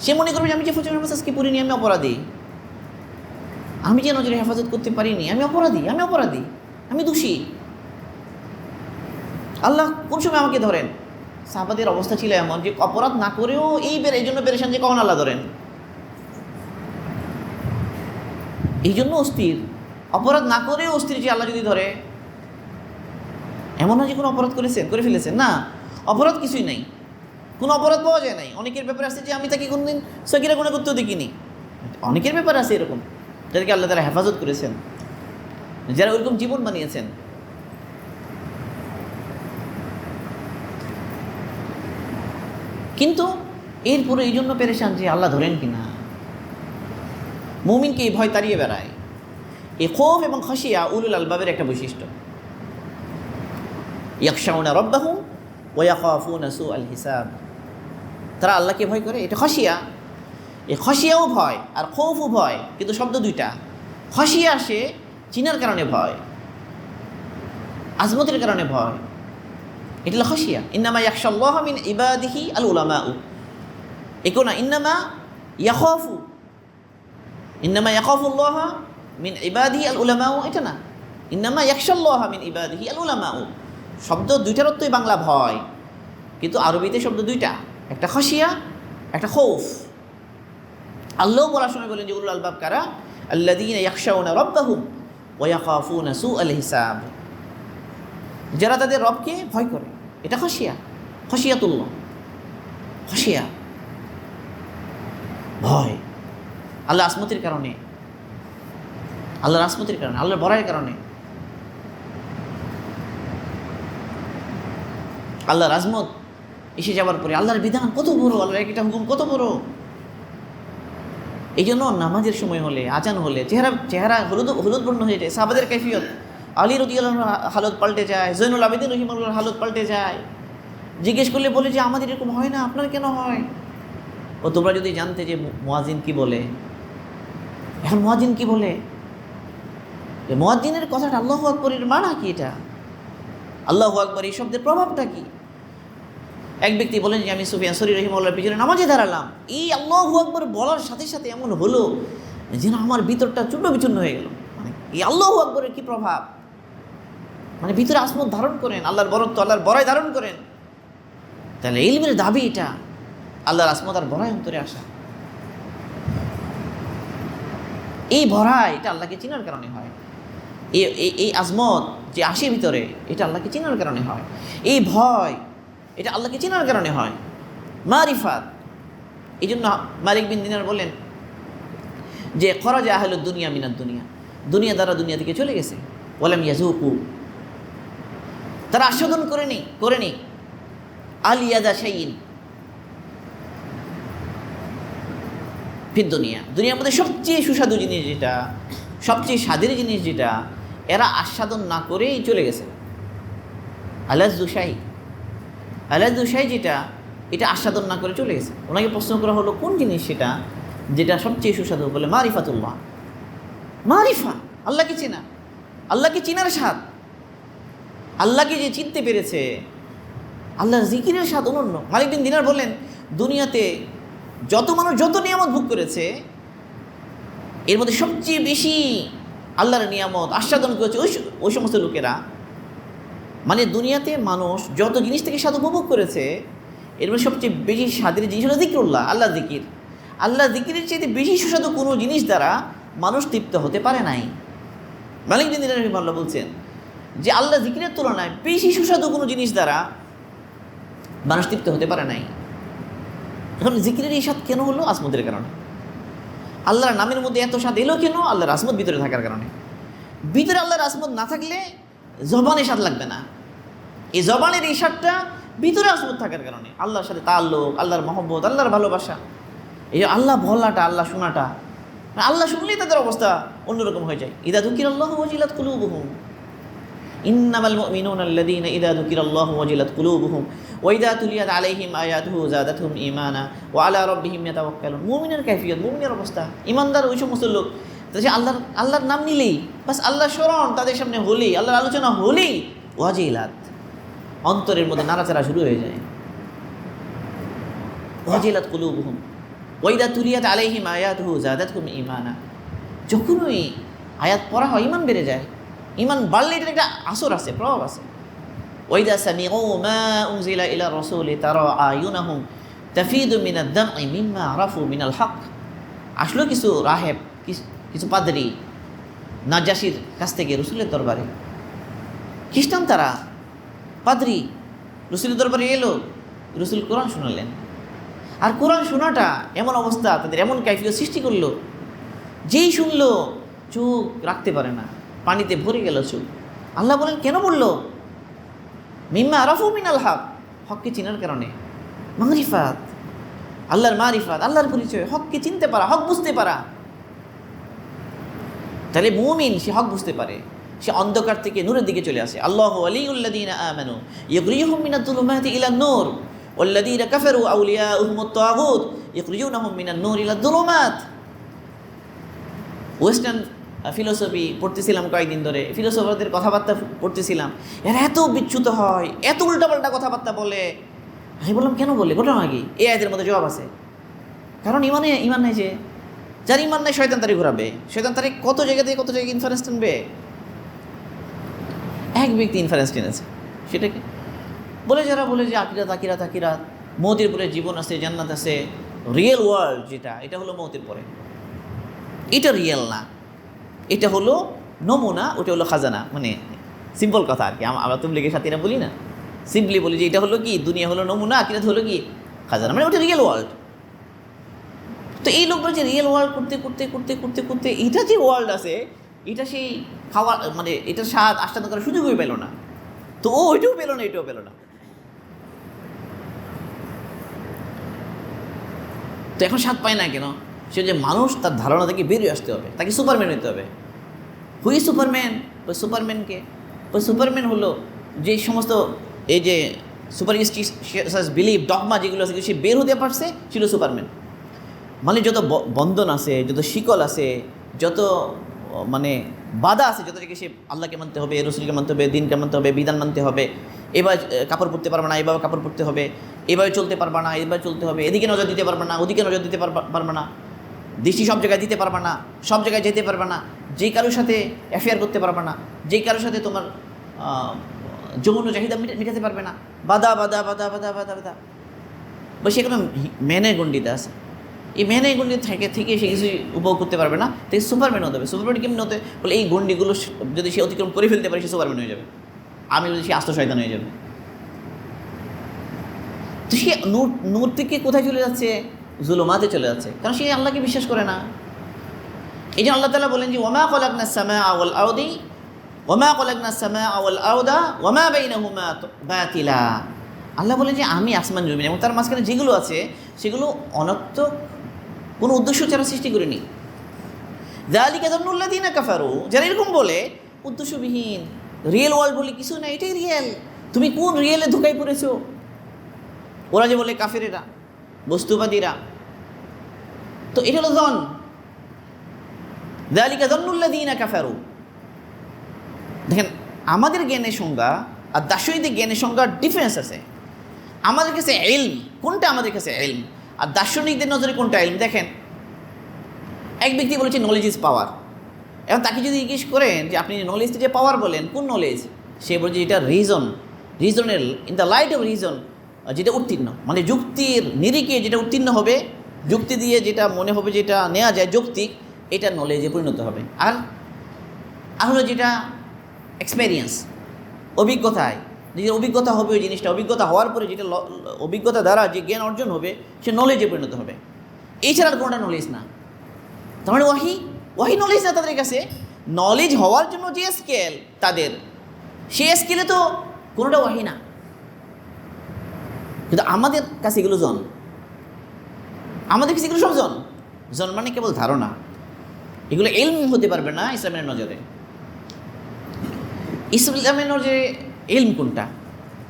সে মনে করবে যে আমি যে ফজর নামাজ আজকে পড়িনি, আমি অপরাধী, আমি যে নজরে হেফাজত করতে পারিনি, আমি অপরাধী, আমি দোষী। আল্লাহ কোন সময় আমাকে ধরেন? সাহাবাদের অবস্থা ছিল এমন যে অপরাধ না করেও এই জন্য পেরেশান যে কখন আল্লাহ ধরেন। এই জন্য অস্থির, অপরাধ না করেও অস্থির যে আল্লাহ যদি ধরে। এমন না যে কোনো অপরাধ করে ফেলেছেন, না, অপরাধ কিছুই নাই, কোনো অপরাধ পাওয়া যায় নাই। অনেকের ব্যাপারে আছে যে আমি তাকে কোনোদিন সগীরা গুনাহ করতেও দেখিনি। অনেকের ব্যাপারে আছে এরকম, যাদেরকে আল্লাহ তাআলা হেফাজত করেছেন, যারা ওরকম জীবন বানিয়েছেন। কিন্তু এরপরে এই জন্য পেরেশান যে আল্লাহ ধরেন কিনা। মুমিনকে এই ভয় তাড়িয়ে বেড়ায়। এই খৌফ এবং খাশিয়া উলুল আলবাবের একটা বৈশিষ্ট্য। ইয়াখশাউনা রাব্বাহুম ওয়াখাফুনা সুআল হিসাব, তারা আল্লাহকে ভয় করে। এটা খশিয়া। এই খশিয়াও ভয় আর খৌফও ভয়, কিন্তু শব্দ দুইটা। খশিয়া আসে চিনার কারণে ভয়, আজমতের কারণে ভয়, এটা হলো খশিয়া। ইন্নামা ইয়াখশাল্লাহা মিন ইবাদিহি আল উলামাউ, একো না ইন্নামা ইয়াখাফু, ইন্নামা ইয়াখাফুল্লাহা মিন ইবাদিহি আল উলামাউ, এটা না, ইন্নামা ইয়াখশাল্লাহা মিন ইবাদিহি আল উলামাউ। শব্দ দুইটার অর্থই বাংলা ভয়, কিন্তু আরবিতে শব্দ দুইটা, একটা খশিয়া, একটা খৌফ। আল্লাহ বলার সময় বলেন যে উলুল আলবাব কারা? আল্লাযীনা ইয়াখশাউনা রাব্বাহুম ওয়া ইয়াখাফুনা সুআল হিসাব, যারা তাদের রবকে ভয় করে। এটা খশিয়া, খশিয়াতুল্লাহ, খশিয়া ভয় আল্লাহ আসমতের কারণে, আল্লাহর আসমতের কারণে, আল্লাহর বড়াইয়ের কারণে। আল্লাহর আজমত এসে যাওয়ার পরে আল্লাহর বিধান কত বড়, আল্লাহর একটা হুকুম কত বড়। এই জন্য নামাজের সময় হলে, আজান হলে চেহারা হলুদ বর্ণ হয়ে যায়। সাহাবাদের কাইফিয়ত, আলী রাদিয়াল্লাহু আনহুর হালত পাল্টে যায়, জৈনুল আবেদিন রহিমাহুল্লাহর হালত পাল্টে যায়। জিজ্ঞেস করলে বলে যে আমাদের এরকম হয় না, আপনার কেন হয়? ও তোমরা যদি জানতে যে মুয়াজ্জিন কি বলে। এখন মুয়াজ্জিন কি বলে, মুয়াজ্জিনের কথাটা আল্লাহু আকবরের মানা কি? এটা আল্লাহু আকবর এই শব্দের প্রভাবটা কি? এক ব্যক্তি বলেন যে আমি সুফিয়ান সৌরি রহিমাহুল্লাহর পিছনে নামাজে দাঁড়ালাম, এই আল্লাহু আকবর বলার সাথে সাথে এমন হলো যেন আমার ভিতরটা চূর্ণ বিচূর্ণ হয়ে গেল। মানে এই আল্লাহু আকবরের কি প্রভাব, মানে ভিতরে আসমত ধারণ করেন, আল্লাহর বরত্ব, আল্লাহর বড়াই ধারণ করেন। তাহলে ইলমের দাবি এটা, আল্লাহর আসমত আর বড়াই অন্তরে আসা। এই ভরাই এটা আল্লাহকে চিনার কারণে হয়। এই আজমত যে আসে ভিতরে, এটা আল্লাহকে চিনার কারণে হয়। এই ভয় এটা আল্লাহকে চিনার কারণে হয়। মারিফাত, এই জন্য মালিক বিন দিনার বলেন যে খরাজা আহলুদ দুনিয়া মিনাদ দুনিয়া, দুনিয়া দ্বারা দুনিয়া থেকে চলে গেছে। ওয়ালাম ইয়াজুকু, তারা আস্বাদন করেনি আল ইয়াদা শাইইন ফিদ দুনিয়া, দুনিয়ার মধ্যে সবচেয়ে সুস্বাদু জিনিস যেটা, সবচেয়ে স্বাদের জিনিস যেটা, এরা আস্বাদন না করেই চলে গেছে। আলাজু শাই যেটা, এটা আস্বাদন না করে চলে গেছে। ওনাকে প্রশ্ন করা হলো কোন জিনিস সেটা যেটা সবচেয়ে সুস্বাদু? বলে মারিফাতুল্লাহ, মারিফা, আল্লাহকে চেনা, আল্লাহকে চিনার স্বাদ। আল্লাহকে যে চিনতে পেরেছে, আল্লাহর জিকিরের স্বাদ অনন্য। মালিক বিন দিনার বলেন দুনিয়াতে যত মানুষ যত নিয়ামত ভোগ করেছে, এর মধ্যে সবচেয়ে বেশি আল্লাহর নিয়ামত আস্বাদন করেছে ওই সমস্ত লোকেরা। মানে দুনিয়াতে মানুষ যত জিনিস থেকে স্বাদ উপভোগ করেছে, এর মধ্যে সবচেয়ে বেশি স্বাদের জিনিস হলো জিকিরুল্লাহ, আল্লাহ জিকির। আল্লাহ জিকিরের চেয়ে বেশি সুস্বাদু কোনো জিনিস দ্বারা মানুষ তৃপ্ত হতে পারে নাই। মালিক বিন দিনার রাহিমাহুল্লাহ বলছেন যে আল্লাহ জিকিরের তুলনায় বেশি সুস্বাদু কোনো জিনিস দ্বারা মানুষ তৃপ্ত হতে পারে নাই। এখন জিকিরের এই স্বাদ কেন হলো? আসমতের কারণে। আল্লাহর নামের মধ্যে এত স্বাদ এলো কেন? আল্লাহর আসমত ভিতরে থাকার কারণে। ভিতরে আল্লাহর আসমত না থাকলে জবানে স্বাদ লাগবে না। এই জবানের এই স্বাদটা ভিতরে আসমত থাকার কারণে, আল্লাহর সাথে তাল্লুক, আল্লাহর মহব্বত, আল্লাহর ভালোবাসা, এই আল্লাহ বলাটা, আল্লাহ শোনাটা, আল্লাহ শুনলেই তাদের অবস্থা অন্যরকম হয়ে যায়। ইদা যুকিরাল্লাহু ওয়াজিলাত কুলুবুহুম, ইন্নামাল মুমিনুনা আল্লাযীনা ইদা যুকিরাল্লাহু ওয়াজিলাত কুলুবুহুম ওয়া ইদা তুলিয়াত আলাইহিম আয়াতুহু যাদাতহুম ঈমানা ওয়া আলা রাব্বিহিম ইয়াতাওয়াক্কালুন। মুমিনের কাইফিয়ত, মুমিনের অবস্থা, ঈমানদার ওই সমস্ত লোক যে আল্লাহর নাম নিলেই বাস, আল্লাহ স্মরণ তাদের সামনে হলেই, আল্লাহর আলোচনা হলেই ওয়াজিলাত, অন্তরের মধ্যে নাড়াচাড়া শুরু হয়ে যায়। ওয়াজিলাত কুলুবুহুম ওয়া ইদা তুলিয়াত আলাইহিম আয়াতুহু যাদাতহুম ঈমানা, যখনই আয়াত পড়া হয় ঈমান বেড়ে যায়। ঈমান বাড়লে এটার একটা আসর আছে, প্রভাব আছে। ওয়া ইদা সামিউ মা উনজিলা ইলা রাসূলি তারা আয়ুনাহুম তাফিদু মিনাদ দাম'i মিম্মা আরাফু মিনাল হক। আসলো কিছু রাহেব, কিছু পাদ্রী নাজাশির কাছ থেকে রসুলের দরবারে, খ্রিস্টান তারা, পাদ্রী রসুলের দরবারে এলো, রসুল কোরআন শোনালেন। আর কোরআন শোনাটা এমন অবস্থা, তাদের এমন কাইফিয়ত সৃষ্টি করলো, যেই শুনলো চোখ রাখতে পারে না, পানিতে ভরে গেল চোখ। আল্লাহ বলেন কেন বললো? মিম্মা আরাফু মিনাল হক, হককে চিনার কারণে। মারিফাত, আল্লাহর মারিফাত, আল্লাহর পরিচয়, হককে চিনতে পারা, হক বুঝতে পারা। তাহলে মুমিন সে হক বুঝতে পারে, সে অন্ধকার থেকে নূরের দিকে চলে আসে। আল্লাহু ওয়ালিউল্লাযীনা আমানু ইখরিজুহুম মিনাজ-যুলুমাতি ইলান-নূর ওয়াল্লাযীনা কাফারু আউলিয়াউহুমুত-তাগুত ইখরিজুনাহুম মিনান-নূর ইলাদ-যুলুমাত। ওয়েস্টার্ন ফিলোসফি পড়তেছিলাম কয়েকদিন ধরে, ফিলোসফারদের কথাবার্তা পড়তেছিলাম, এরা এত বিচ্যুত হয়, এত উল্টাপাল্টা কথাবার্তা বলে। আমি বললাম কেন বলে, ঘটনা কি? এই আয়াতের মধ্যে জবাব আছে। কারণ ইমান নেই, যে যার ইমান নেই শয়তান তারি ঘুরাবে, শয়তান তারি কত জায়গা থেকে কত জায়গায় ইনফারেন্স টানবে। এক ব্যক্তি ইনফারেন্স টেনেছে, সেটাকে বলে যারা বলে যে আকিরাত মৌতের পরে জীবন আছে, জান্নাত আছে, রিয়েল ওয়ার্ল্ড যেটা, এটা হলো মৌতের পরে, এটা রিয়েল না, এটা হলো নমুনা, ওটা হলো খাজানা। মানে সিম্পল কথা আর কি, আমরা তুমি লেগে সাথীরা বলি না, সিম্পলি বলি যে এটা হলো কি, দুনিয়া হলো নমুনা, আকিরাত হলো কি খাজানা, মানে ওটা রিয়েল ওয়ার্ল্ড। তো এই লোকগুলো যে রিয়েল ওয়ার্ল্ড করতে করতে করতে করতে করতে এটা যে ওয়ার্ল্ড আছে, এটা সেই খাওয়া মানে এটা স্বাদ আস্বাদন করার সুযোগই পেল না। তো ও ওইটাও পেল না, এটাও পেল না। তো এখন স্বাদ পায় না কেন? সে যে মানুষ তার ধারণা থেকে বেরিয়ে আসতে হবে, তাকে সুপারম্যান হতে হবে। হুই সুপারম্যান? ওই সুপারম্যানকে, ওই সুপারম্যান হলো যে সমস্ত এই যে সুপারস্টিশিয়াস বিলিভ ডগমা যেগুলো আছে সে বের হতে পারছে, ছিল সুপারম্যান। মানে যত বন্ধন আছে, যত শিকল আছে, যত মানে বাধা আছে, যত জায়গায় সে আল্লাহকে মানতে হবে, রসুলকে মানতে হবে, দিনকে মানতে হবে, বিধান মানতে হবে, এবার কাপড় পরতে পারবে না, এভাবে কাপড় পরতে হবে, এভাবে চলতে পারবে না, এভাবে চলতে হবে, এদিকে নজর দিতে পারবে না, ওদিকে নজর দিতে পারবে না, দৃষ্টি সব জায়গায় দিতে পারবে না, সব জায়গায় যেতে পারবে না, যে কারোর সাথে অ্যাফেয়ার করতে পারবে না, যে কারোর সাথে তোমার যৌন চাহিদা মেটাতে পারবে না, বাধা বাধা বাধা বাধা বাধা বাধা। বা সে কোনো ম্যানের গণ্ডিতে আছে, এই ম্যানের গণ্ডি থেকে সে কিছুই উপভোগ করতে পারবে না, তাই সুপারম্যান হতে হবে। সুপারম্যান কেমন হতে বলে, এই গণ্ডিগুলো যদি সে অতিক্রম করে ফেলতে পারে, সে সুপারম্যান হয়ে যাবে। আমি যদি সে আস্ত শয়তান হয়ে যাবে। তো সে নূর থেকে কোথায় চলে যাচ্ছে? জুলুমাতে চলে যাচ্ছে, কারণ সে আল্লাহকে বিশ্বাস করে না। এই যে আল্লাহ তাআলা বলেন যে ওমা খালাকনাস সামাআ ওয়াল আরদি ওমা খালাকনাস সামাআ ওয়াল আরদা ওমা বাইনাহুমা বাতিলা। আল্লাহ বলেন যে আমি আসমান জমিন এবং তার মাঝখানে যেগুলো আছে সেগুলো অনর্থক, কোনো উদ্দেশ্য ছাড়া সৃষ্টি করিনি। যালিকা যান্নুল্লাযীনা কাফারু, যারা এরকম বলে উদ্দেশ্যবিহীন, রিয়েল ওয়ার্ল্ড বলে কিছু না, এটাই রিয়েল। তুমি কোন রিয়েলে ধোকায় পড়েছো? ওরা যে বলে কাফেরেরা, বস্তুবাদীরা, তো এটা হলো জন। যালিকা যান্নুল্লাযীনা কাফারু। দেখেন, আমাদের জ্ঞানের সংজ্ঞা আর দার্শনিকদের জ্ঞানের সংজ্ঞা ডিফারেন্স আছে। আমাদের কাছে ইলম কোনটা, আমাদের কাছে ইলম, আর দার্শনিকদের নজরে কোনটা ইলম। দেখেন, এক ব্যক্তি বলেছে নলেজ ইজ পাওয়ার। এখন তাকে যদি জিজ্ঞেস করেন যে আপনি নলেজকে যে পাওয়ার বলেন, কোন নলেজ? সে বলছে এটা রিজনের in the light of reason, যেটা উত্তীর্ণ, মানে যুক্তির নিরিখে যেটা উত্তীর্ণ হবে, যুক্তি দিয়ে যেটা মনে হবে যেটা নেওয়া যায় যৌক্তিক, এটা নলেজে পরিণত হবে। আর হলো যেটা এক্সপেরিয়েন্স, অভিজ্ঞতায়, যে অভিজ্ঞতা হবে ওই জিনিসটা, অভিজ্ঞতা হওয়ার পরে যেটা অভিজ্ঞতা দ্বারা যে জ্ঞান অর্জন হবে সে নলেজে পরিণত হবে। এছাড়া আর কোনোটা নলেজ না। তার মানে ওয়াহি নলেজ না তাদের কাছে। নলেজ হওয়ার জন্য যে স্কেল তাদের, সেই স্কেলে তো কোনোটা ওয়াহি না। কিন্তু আমাদের কাছে এগুলো জন, আমাদের কাছে এগুলো সব জন মানে কেবল ধারণা। এগুলো ইলম হতে পারবে না ইসলামের নজরে। ইসলামের নজরে ইলম কোনটা?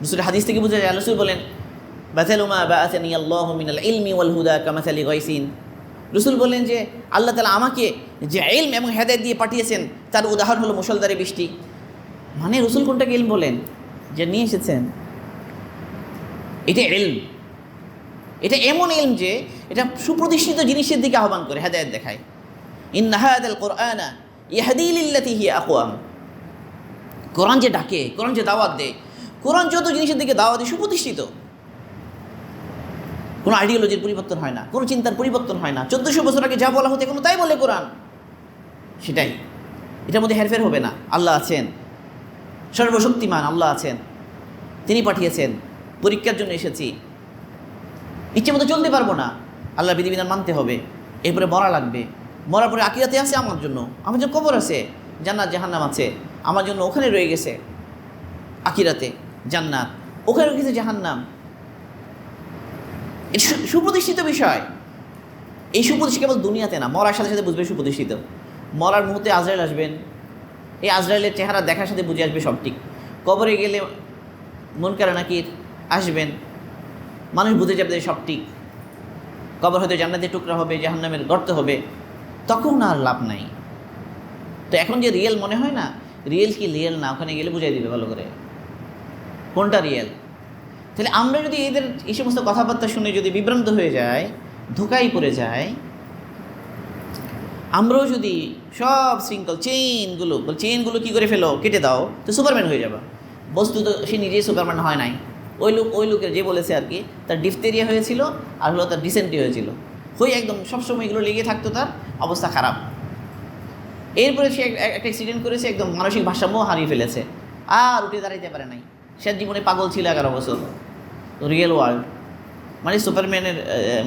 রাসূলের হাদিস থেকে বোঝা যায়, রাসূল বলেন মাসালু মা বাআসানি আল্লাহু মিনাল ইলমি ওয়াল হুদা কামাসালি গায়সিন। রাসূল বলেন যে আল্লাহ তাআলা আমাকে যে ইলম এবং হেদায়েত দিয়ে পাঠিয়েছেন তার উদাহরণ হলো মুষলধারে বৃষ্টি। মানে রাসূল কোনটাকে ইলম বলেন যে নিয়ে এসেছেন, এটা ইলম। এটা এমন ইলম যে এটা সুপ্রতিষ্ঠিত জিনিসের দিকে আহ্বান করে, হেদায়েত দেখায়। ইন্না হাযাল কুরআনা ইয়াহদি লিল্লাতী হিয়া আকওয়াম। কোরআন যে ডাকে, কোরআন যে দাওয়াত দেয়, কোরআন যত জিনিসের দিকে দাওয়াত দেয় সুপ্রতিষ্ঠিত। কোনো আইডিওলজির পরিবর্তন হয় না, কোনো চিন্তার পরিবর্তন হয় না। 1400 বছর আগে যা বলা হতো এখন তাই বলে কোরআন, সেটাই। এটার মধ্যে হেরফের হবে না। আল্লাহ আছেন, সর্বশক্তিমান আল্লাহ আছেন, তিনি পাঠিয়েছেন, পরীক্ষার জন্য এসেছি, ইচ্ছে মতো চলতে পারবো না, আল্লাহর বিধিবিধান মানতে হবে। এরপরে মরা লাগবে, মরার পরে আখিরাতে আছে আমার জন্য কবর আছে, জান্নাত জাহান্নাম আছে আমার জন্য, ওখানে রয়ে গেছে আখিরাতে জান্নাত, ওখানে রয়ে গেছে জাহান্নাম। সুপ্রতিষ্ঠিত বিষয়। এই সুপ্রতিষ্ঠিত কেবল দুনিয়াতে না, মরার সাথে সাথে বুঝবে সুপ্রতিষ্ঠিত। মরার মুহূর্তে আজরাইল আসবেন, এই আজরাইলের চেহারা দেখার সাথে বুঝে আসবে সব ঠিক। কবরে গেলে মুনকার নাকির আসবেন, মানুষ বুঝে যাবে সব ঠিক। কবর হয়তো জান্নাতের টুকরা হবে, জাহান্নামের গর্ত হবে, তখন আর লাভ নাই। তো এখন যে রিয়েল মনে হয় না, রিয়েল কি রিয়েল না ওখানে গেলে বুঝাই দিবে ভালো করে কোনটা রিয়েল। তাহলে আমরা যদি এদের এই সমস্ত কথাবার্তা শুনে যদি বিভ্রান্ত হয়ে যায়, ধোকায় পড়ে যায়, আমরাও যদি সব শৃঙ্খল চেইনগুলো কী করে ফেলো, কেটে দাও, তো সুপারম্যান হয়ে যাবে। বস্তুত সে নিজেই সুপারম্যান হয় নাই, ওই লোকের যে বলেছে আর কি, তার ডিফথেরিয়া হয়েছিল আর হলো তার ডিসেন্ট্রি হয়েছিল, একদম সবসময় এগুলো লেগে থাকতো, তার অবস্থা খারাপ। এরপরে সে একটা অ্যাক্সিডেন্ট করেছে, একদম মানসিক ভারসাম্য হারিয়ে ফেলেছে, আর উঠে দাঁড়াইতে পারে নাই। সে জীবনে পাগল ছিল 11 বছর। রিয়েল ওয়ার্ল্ড মানে সুপারম্যানের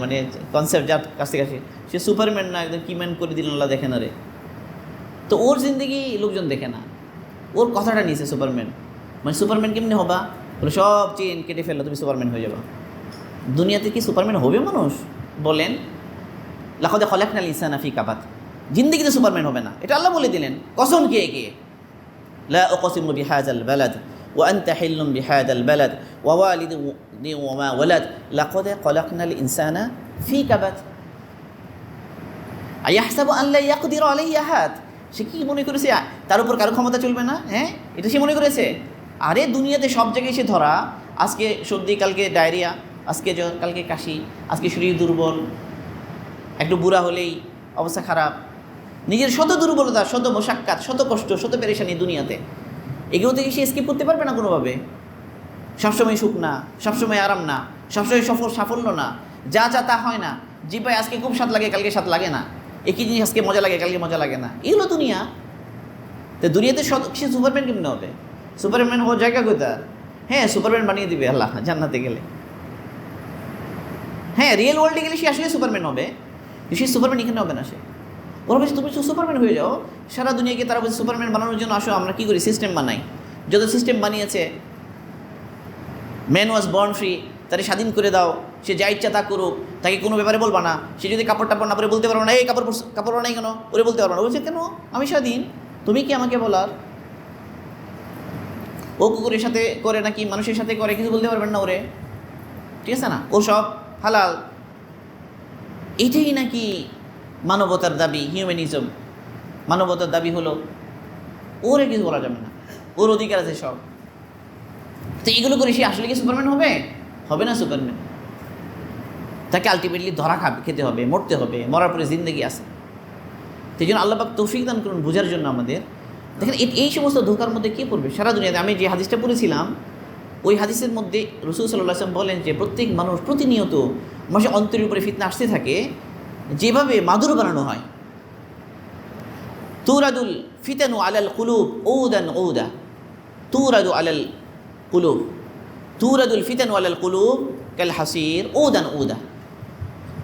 মানে কনসেপ্ট যার কাছ থেকে আসে, সে সুপারম্যান না, একদম কিম্যান করে দিলেন আল্লাহ, দেখে না রে। তো ওর জিন্দগি লোকজন দেখে না, ওর কথাটা নিয়েছে সুপারম্যান। মানে সুপারম্যান কেমনি হবা, বলে সব চেন কেটে ফেললো, তুমি সুপারম্যান হয়ে যাবা। দুনিয়াতে কি সুপারম্যান হবে মানুষ? বলেন, লাকাদ খালাকনাল ইনসানা ফি কাবাদ, জিন্দগিতে সুপারম্যান হবে না, এটা আল্লাহ বলে দিলেন কসম খেয়ে গিয়ে। লা উকসিমু বিহাযাল বালাদ ওয়া আনতা হিল্লুম বিহাযাল বালাদ ওয়া ওয়ালিদিন ওয়া মা ওয়ালাদ লাকাদ খালাকনাল ইনসানা ফি কাবাদ আয়াহসাবু আন লা ইয়াকদিরু আলাইহি আহাদ। সে কি মনে করেছে তার উপর কারো ক্ষমতা চলবে না? হ্যাঁ, এটা সে মনে করেছে। আরে দুনিয়াতে সব জায়গায় সে ধরা, আজকে সর্দি, কালকে ডায়রিয়া, আজকে জ্বর, কালকে কাশি, আজকে শরীর দুর্বল, একটু বুড়া হলেই অবস্থা খারাপ। নিজের শত দুর্বলতা, শত মশাক্কাত, শত কষ্ট, শত পেরেশানি দুনিয়াতে, এগুলো থেকে সে স্কিপ করতে পারবে না কোনোভাবে। সবসময় সুখ না, সবসময় আরাম না, সবসময় সাফল্য না, যা যা তা হয় না। জি ভাই, আজকে খুব স্বাদ লাগে, কালকে স্বাদ লাগে না। একই জিনিস আজকে মজা লাগে, কালকে মজা লাগে না। এগুলো দুনিয়া। তো দুনিয়াতে সে সুপারম্যান কেমনে হবে? সুপারম্যান হওয়ার জায়গা কোথায়? হ্যাঁ, সুপারম্যান বানিয়ে দিবে আল্লাহ জান্নাতে গেলে। হ্যাঁ, রিয়েল ওয়ার্ল্ডে গেলে সে আসলে সুপারম্যান হবে, সে সুপারম্যান এখানে হবে না। সে ওরা বলছে তুমি সুপারম্যান হয়ে যাও। সারা দুনিয়াকে তারা বলছে সুপারম্যান বানানোর জন্য আসো, আমরা কী করি, সিস্টেম বানাই। যত সিস্টেম বানিয়েছে, ম্যান ওয়াজ বর্ন ফ্রি, তাকে স্বাধীন করে দাও, সে যা ইচ্ছা তা করুক, তাকে কোনো ব্যাপারে বলবা না। সে যদি কাপড় টাপড় না পরে বলতে পারবো না, এই কাপড় নাই কেন, ওরে বলতে পারবো না। বলছে কেন, আমি স্বাধীন, তুমি কি আমাকে বলার? ও কুকুরের সাথে করে নাকি মানুষের সাথে করে, কিছু বলতে পারবেন না ওরে, ঠিক আছে না? ও সব হালাল। এটাই নাকি মানবতার দাবি, হিউম্যানিজম। মানবতার দাবি হলো ওরে কিছু বলা যাবে না, ওর অধিকার আছে সব। তো এগুলো করে সে আসলে কি সুপারম্যান হবে? হবে না সুপারম্যান। তাকে আলটিমেটলি খেতে হবে, মরতে হবে, মরার পরে জিন্দগি আছে। সেই জন্য আল্লাহ পাক তৌফিক দান করুন বোঝার জন্য আমাদের। দেখেন এই সমস্ত ধোকার মধ্যে কে পড়বে সারা দুনিয়াতে? আমি যে হাদিসটা পড়েছিলাম, ওই হাদিসের মধ্যে রাসূল সাল্লাল্লাহু আলাইহি ওয়াসাল্লাম বলেন যে প্রত্যেক মানুষ প্রতিনিয়ত মানুষের অন্তরের উপরে ফিতনা আসতে থাকে, যেভাবে মাদুর বানানো হয়। তুরাদুল ফিতানু আলাল কুলুব ওদান ওদা, তুরাদু আলাল কুলুব, তুরাদুল ফিতানু আলাল কুলুব কাল হাসির ওদান ওদা।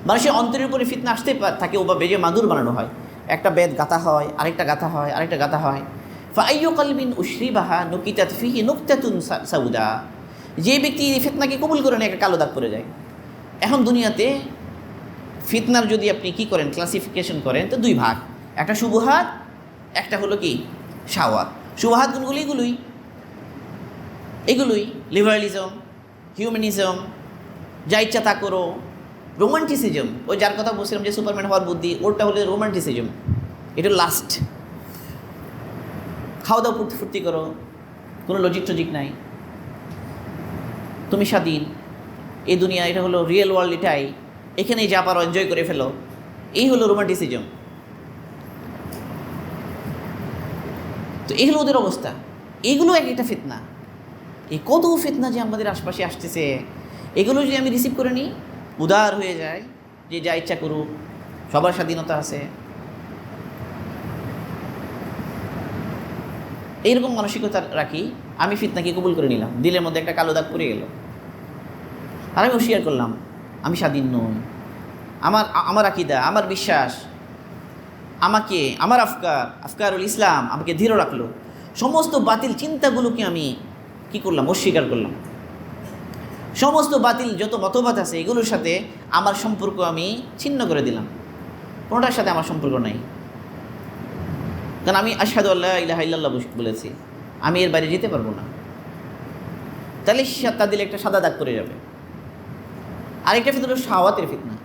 মানুষের অন্তরের উপরে ফিতনা আসতে থাকে, ওভাবে যে মাদুর বানানো হয়। একটা বেদ গাঁথা হয়, আরেকটা গাঁথা হয়, আরেকটা গাঁথা হয়। ফাআইয়ু কলবিন উশরিবাহা নুকিতাত ফিহি নুকতাতুন সাউদা। যে ব্যক্তি এই ফিতনাকে কবুল করে নেয়, একটা কালো দাগ পড়ে যায়। এখন দুনিয়াতে ফিতনার যদি আপনি কি করেন, ক্লাসিফিকেশন করেন, তো দুই ভাগ, একটা শুবহাত, একটা হলো কি শাওয়াত। শুবহাত কোনগুলি? এগুলোই লিবারালিজম, হিউম্যানিজম, যা ইচ্ছা তা করো, রোমান্টিসিজম। ওই যার কথা বলছিলাম যে সুপারম্যান হওয়ার বুদ্ধি, ওরটা হলো রোমান্টিসিজম। এটা লাস্ট। খাওয়া দাওয়া ফুর্তি করো, কোনো লজিক টজিক নাই, তুমি স্বাধীন, এই দুনিয়া, এটা হলো রিয়েল ওয়ার্ল্ড, এটাই, এখানেই যা পারো এনজয় করে ফেলো, এই হলো রোমান্টিসিজম। তো এই হলো ওদের অবস্থা। এগুলো একটা ফিতনা। এই কত ফিতনা যে আমাদের আশপাশে আসতেছে, এগুলো যদি আমি রিসিভ করে নিই, উদার হয়ে যায়, যে যা ইচ্ছা করুক, সবার স্বাধীনতা আছে, এইরকম মানসিকতা রাখি, আমি ফিতনাকে কবুল করে নিলাম, দিলের মধ্যে একটা কালো দাগ পড়ে গেল, আর আমি হুঁশিয়ার করলাম আমি স্বাধীন নই, আমার আকীদা, আমার বিশ্বাস, আমাকে, আমার আফকারুল ইসলাম আমাকে দৃঢ় রাখলো। সমস্ত বাতিল চিন্তাগুলোকে আমি কি করলাম? অস্বীকার করলাম। সমস্ত বাতিল যত মতবাদ আছে এগুলোর সাথে আমার সম্পর্ক আমি ছিন্ন করে দিলাম, কোনোটার সাথে আমার সম্পর্ক নাই। কারণ আমি আশহাদু আল্লা ইলাহা ইল্লাল্লাহ বলেছি, আমি এর বাইরে যেতে পারবো না। তাহলে তার দিলে একটা সাদা দাগ করে যাবে। আরেকটা ফিতনা হলো শাহওয়াতের ফিতনা।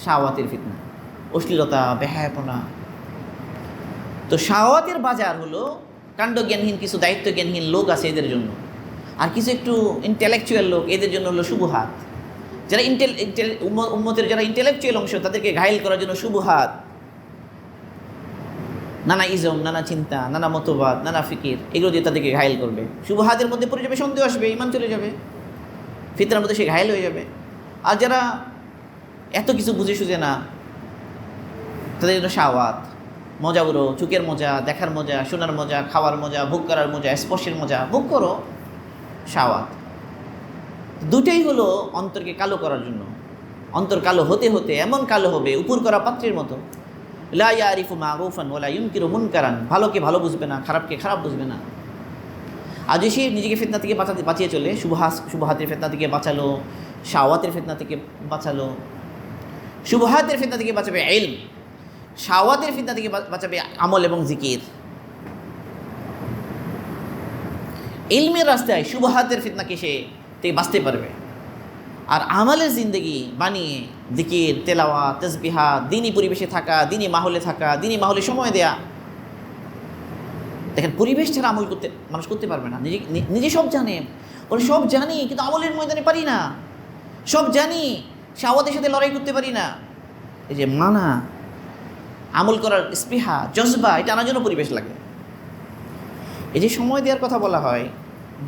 শাহওয়াতের ফিতনা, অশ্লীলতা, বেহায়াপনা। তো শাহওয়াতের বাজার হলো কাণ্ডজ্ঞানহীন কিছু দায়িত্বজ্ঞানহীন লোক আছে এদের জন্য, আর কিছু একটু ইন্টেলেকচুয়াল লোক, এদের জন্য হলো শুভহাত। যারা উম্মতের যারা ইন্টেলেকচুয়াল অংশ, তাদেরকে ঘায়েল করার জন্য শুভহাত, নানা ইজম, নানা চিন্তা, নানা মতবাদ, নানা ফিকির, এগুলো দিয়ে তাদেরকে ঘায়েল করবে। শুভহাতের মধ্যে পড়ে যাবে, সন্দেহ আসবে, ইমান চলে যাবে, ফিতনার মধ্যে সে ঘায়েল হয়ে যাবে। আর যারা এত কিছু বুঝে সুঝে না, তাদের জন্য শাহওয়াত, মজা উড়ো, চুকের মজা, দেখার মজা, শোনার মজা, খাওয়ার মজা, ভোগ করার মজা, স্পর্শের মজা, ভোগ করো, শাহওয়াত। দুটাই হলো অন্তরকে কালো করার জন্য। অন্তর কালো হতে হতে এমন কালো হবে উপর করা পাত্রের মতো, লা ইয়ারিফু মারুফান ওয়ালা ইউনকিরু মুনকারান, ভালোকে ভালো বুঝবে না, খারাপকে খারাপ বুঝবে না। আজ সে নিজেকে ফিতনা থেকে বাঁচিয়ে চলে, শুভহাতের ফিতনা থেকে বাঁচালো, শাহওয়াতের ফিতনা থেকে বাঁচালো। শুভহাতের ফিতনা থেকে বাঁচাবে ইলম, শাহওয়াতের ফিতনা থেকে বাঁচাবে আমল এবং জিকির। ইলমের রাস্তায় শুভহাতের ফিতনাকে সে থেকে বাঁচতে পারবে। আর আমলের জিন্দগি বানিয়ে জিকির, তেলাওয়াত, তাসবিহাত, দিনী পরিবেশে থাকা, দিনী মাহলে থাকা, দিনী মাহলে সময় দেয়া। দেখেন, পরিবেশ ছাড়া আমল করতে মানুষ করতে পারবে না। নিজে সব জানে, ওরা সব জানি, কিন্তু আমলের ময়দানে পারি না। সব জানি, শাহওয়াতের সাথে লড়াই করতে পারি না। এই যে মানা, আমল করার স্পৃহা, জজবা, এটা আনার জন্য পরিবেশ লাগে। এই যে সময় দেওয়ার কথা বলা হয়,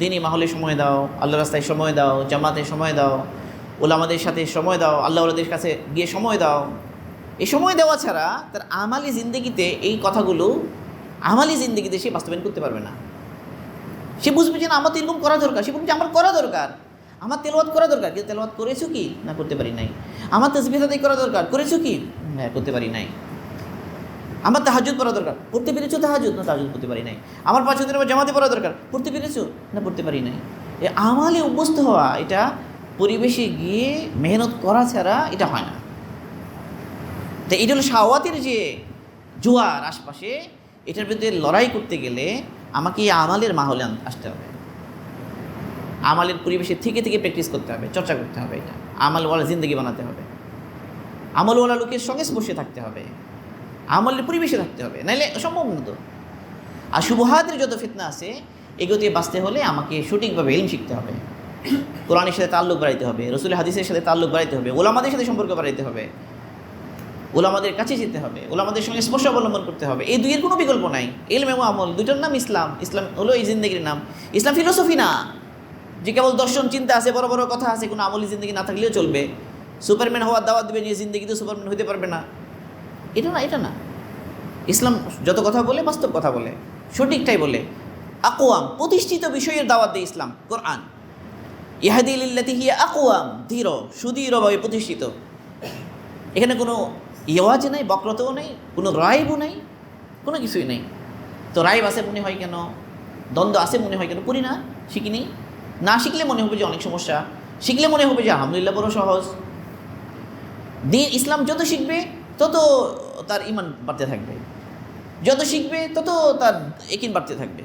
দিনী মাহলে সময় দাও, আল্লাহ রাস্তায় সময় দাও, জামাতে সময় দাও, ওলামাদের সাথে সময় দাও, আল্লাহ ওলাদের কাছে গিয়ে সময় দাও। এই সময় দেওয়া ছাড়া তার আমালি জিন্দগিতে এই কথাগুলো আমালি জিন্দগিতে সে বাস্তবায়ন করতে পারবে না। সে বুঝবে যে না, আমার তো এরকম করা দরকার। সে বুঝবে যে আমার করা দরকার, আমার তেলাওয়াত করা দরকার, কিন্তু তেলাওয়াত করেছো কি? না, করতে পারি নাই। আমার তাসবিহ আদায় করা দরকার, করেছো কি? হ্যাঁ, করতে পারি নাই। আমার তাহাজ্জুদ পড়া দরকার, পড়তে পেরেছো তাহাজ্জুদ? না, তাহাজ্জুদ পড়তে পারি নাই। আমার 5 দিনের পর জামাতে পড়া দরকার, পড়তে পেরেছো? না, পড়তে পারি নাই। এই আমালে অভ্যস্ত হওয়া, এটা পরিবেশে গিয়ে মেহনত করা ছাড়া এটা হয় না। তো এটা হলো শাহওয়াতের যে জোয়ার আশপাশে, এটার বিরুদ্ধে লড়াই করতে গেলে আমাকে এই আমালের মাহলে আসতে হবে। আমালের পরিবেশে থেকে থেকে প্র্যাকটিস করতে হবে, চর্চা করতে হবে। এটা আমলওয়ালা জিন্দগি বানাতে হবে, আমলওয়ালা লোকের সঙ্গে স্পর্শে থাকতে হবে, আমলের পরিবেশে থাকতে হবে, নাইলে সম্ভব না তো। আর শুভহাতের যত ফিতনা আছে, এগুলো থেকে বাঁচতে হলে আমাকে সঠিকভাবে ইলম শিখতে হবে, কোরআনের সাথে তাল্লুক বাড়াইতে হবে, রসুলের হাদিসের সাথে তাল্লুক বাড়াইতে হবে, ওলামাদের সাথে সম্পর্ক বাড়াইতে হবে, ওলামাদের কাছে যেতে হবে, ওলামাদের সঙ্গে স্পর্শ অবলম্বন করতে হবে। এই দুইয়ের কোনো বিকল্প নাই। ইলম এবং আমল দুইটার নাম ইসলাম। ইসলাম হলো এই জিন্দগির নাম। ইসলাম ফিলোসফি না যে কেবল দর্শন চিন্তা আছে, বড় বড় কথা আছে, কোনো আমলি জিন্দগি না থাকলেও চলবে। সুপারম্যান হওয়ার দাওয়াত দেবে, নিয়ে জিন্দগিতে সুপারম্যান হতে পারবে না, এটা না, এটা না। ইসলাম যত কথা বলে বাস্তব কথা বলে, সঠিকটাই বলে। আকওয়াম, প্রতিষ্ঠিত বিষয়ের দাওয়াত দেয় ইসলাম। কোরআন ইহাদি লিল্লাতি হিয়া আকওয়াম, দৃঢ়, সুদৃঢ়ভাবে প্রতিষ্ঠিত। এখানে কোনো ইওয়াজ নেই, বক্রতাও নেই, কোনো রাইবও নেই, কোনো কিছুই নেই। তো রাইব আছে মনে হয় কেন, দ্বন্দ্ব আছে মনে হয় কেন? পড়ি না, শিখিনি। না শিখলে মনে হবে যে অনেক সমস্যা, শিখলে মনে হবে যে আলহামদুলিল্লাহ বড় সহজ। দিন ইসলাম যত শিখবে তত তার ইমান বাড়তে থাকবে, যত শিখবে তত তার একিন বাড়তে থাকবে,